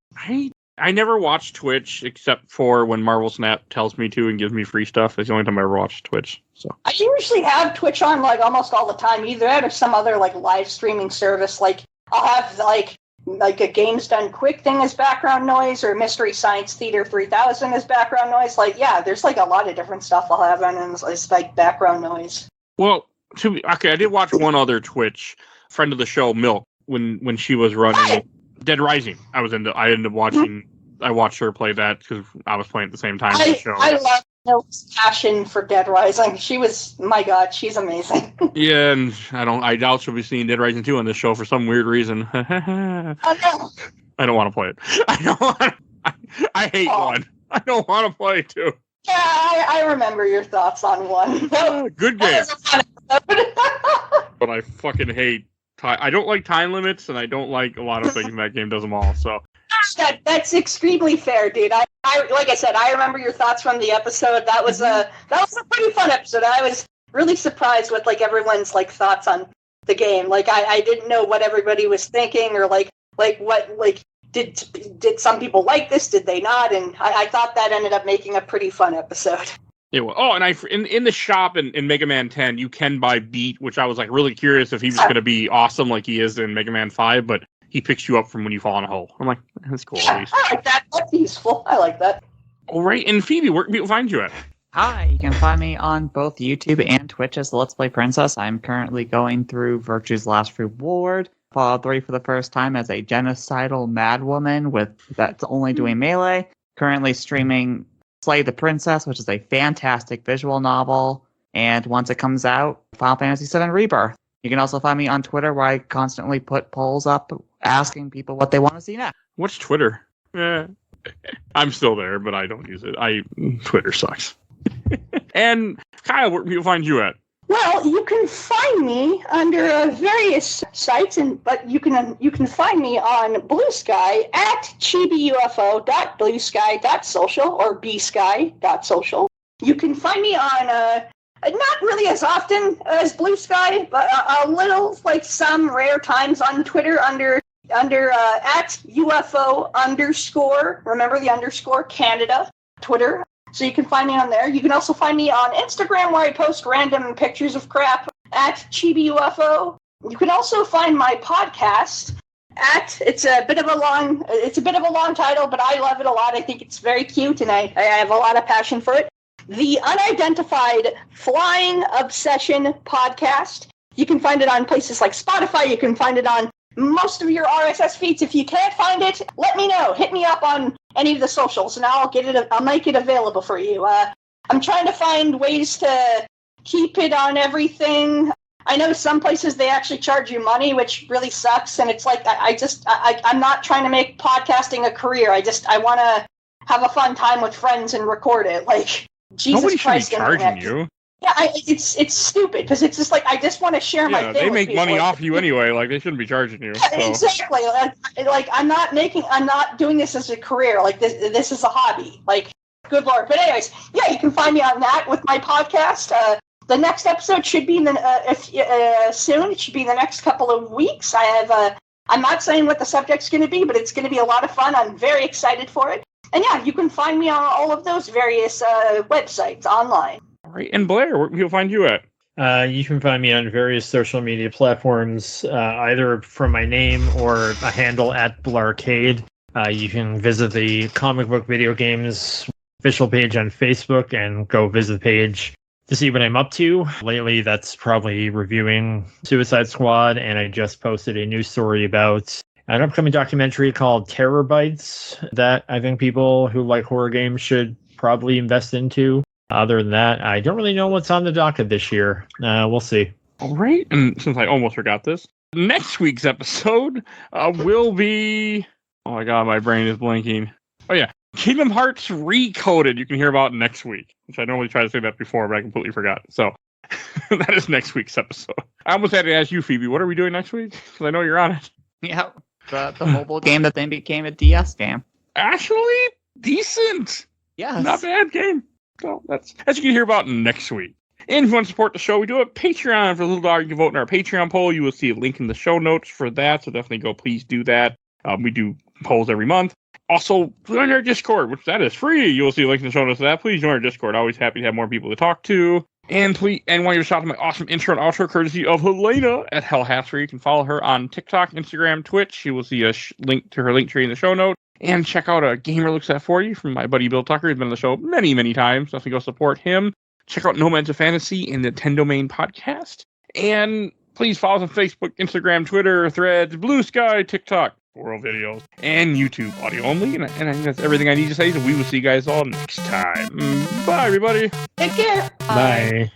S2: I never watch Twitch except for when Marvel Snap tells me to and gives me free stuff. That's the only time I ever watch Twitch. So
S5: I usually have Twitch on almost all the time, either that or some other live streaming service. I'll have a Games Done Quick thing as background noise, or Mystery Science Theater 3000 as background noise. There's a lot of different stuff I'll have on as background noise.
S2: Well, I did watch one other Twitch friend of the show, Milk, when she was running Dead Rising. I ended up watching. I watched her play that because I was playing at the same time. The show.
S5: I love Milk's passion for Dead Rising. My God, she's amazing.
S2: Yeah, and I doubt she'll be seeing Dead Rising 2 on this show for some weird reason.
S5: Oh no!
S2: I don't want to play it. I hate one. I don't want to play 2.
S5: Yeah, I remember your thoughts on 1.
S2: Good game. But I fucking hate. I don't like time limits, and I don't like a lot of things in that game. Does them all. So
S5: that's extremely fair, dude. I like I said, I remember your thoughts from the episode. That was a pretty fun episode. I was really surprised with everyone's thoughts on the game. I didn't know what everybody was thinking, or what did some people like this? Did they not? And I thought that ended up making a pretty fun episode.
S2: It was. Oh, and in the shop in Mega Man 10, you can buy Beat, which I was really curious if he was going to be awesome like he is in Mega Man 5, but he picks you up from when you fall in a hole. I'm like, that's cool. At least.
S5: I like that. That's useful. I like that.
S2: All right, and Phoebe, where can people find you at?
S3: Hi, you can find me on both YouTube and Twitch as Let's Play Princess. I'm currently going through Virtue's Last Reward, Fallout 3 for the first time as a genocidal madwoman that's only doing melee. Currently streaming Slay the Princess, which is a fantastic visual novel, and once it comes out, Final Fantasy VII Rebirth. You can also find me on Twitter, where I constantly put polls up asking people what they want to see next.
S2: What's Twitter? I'm still there, but I don't use it. Twitter sucks. And Kyle, where can people find you at?
S5: Well, you can find me under various sites, but you can find me on Blue Sky at chibufo.bluesky.social or bsky.social. You can find me on not really as often as Blue Sky, but a little, like some rare times on Twitter under at UFO_. Remember the underscore Canada Twitter. So you can find me on there. You can also find me on Instagram where I post random pictures of crap at ChibiUFO. You can also find my podcast at it's a bit of a long title, but I love it a lot. I think it's very cute and I have a lot of passion for it. The Unidentified Flying Obsession Podcast. You can find it on places like Spotify. You can find it on most of your RSS feeds. If you can't find it, let me know. Hit me up on any of the socials, and I'll make it available for you. I'm trying to find ways to keep it on everything. I know some places they actually charge you money, which really sucks. And it's like I'm not trying to make podcasting a career. I want to have a fun time with friends and record it. Like Jesus
S2: Nobody
S5: Christ,
S2: should be charging you.
S5: Yeah, it's stupid because it's just like I just want to share my thing.
S2: They make
S5: with
S2: money
S5: people.
S2: off you anyway. Like they shouldn't be charging you.
S5: Yeah,
S2: So.
S5: exactly. Like I'm not doing this as a career. Like this is a hobby. Like good Lord. But anyways, yeah, you can find me on that with my podcast. The next episode should be soon. It should be in the next couple of weeks. I'm not saying what the subject's going to be, but it's going to be a lot of fun. I'm very excited for it. And yeah, you can find me on all of those various websites online.
S2: All right, and Blair, where can people find you at?
S4: You can find me on various social media platforms, either from my name or a handle at Blarcade. You can visit the Comic Book Video Games official page on Facebook and go visit the page to see what I'm up to. Lately, that's probably reviewing Suicide Squad, and I just posted a new story about an upcoming documentary called Terror Bites that I think people who like horror games should probably invest into. Other than that, I don't really know what's on the docket this year. We'll see.
S2: All right, and since I almost forgot this, next week's episode will be... Oh my god, my brain is blanking. Oh yeah, Kingdom Hearts Recoded you can hear about next week, which I normally try to say that before, but I completely forgot. So that is next week's episode. I almost had to ask you, Phoebe, what are we doing next week? Because I know you're on it.
S3: Yeah, the mobile game that then became a DS game.
S2: Actually, decent.
S3: Yes.
S2: Not bad game. So that's as you can hear about next week. And if you want to support the show, we do have Patreon for a little dollar. You can vote in our Patreon poll. You will see a link in the show notes for that. So definitely go. Please do that. We do polls every month. Also, join our Discord, which that is free. You will see a link in the show notes for that. Please join our Discord. Always happy to have more people to talk to. And while you're shout out my awesome intro and outro, courtesy of Helena at Hellhatzer. You can follow her on TikTok, Instagram, Twitch. You will see a link to her link tree in the show notes. And check out a Gamer Looks At For You from my buddy Bill Tucker. He's been on the show many, many times. Definitely go support him. Check out Nomads of Fantasy and the Nintendo Main Podcast. And please follow us on Facebook, Instagram, Twitter, Threads, Blue Sky, TikTok, World Videos, and YouTube audio only. And I think that's everything I need to say. So we will see you guys all next time. Bye, everybody.
S5: Take care.
S4: Bye.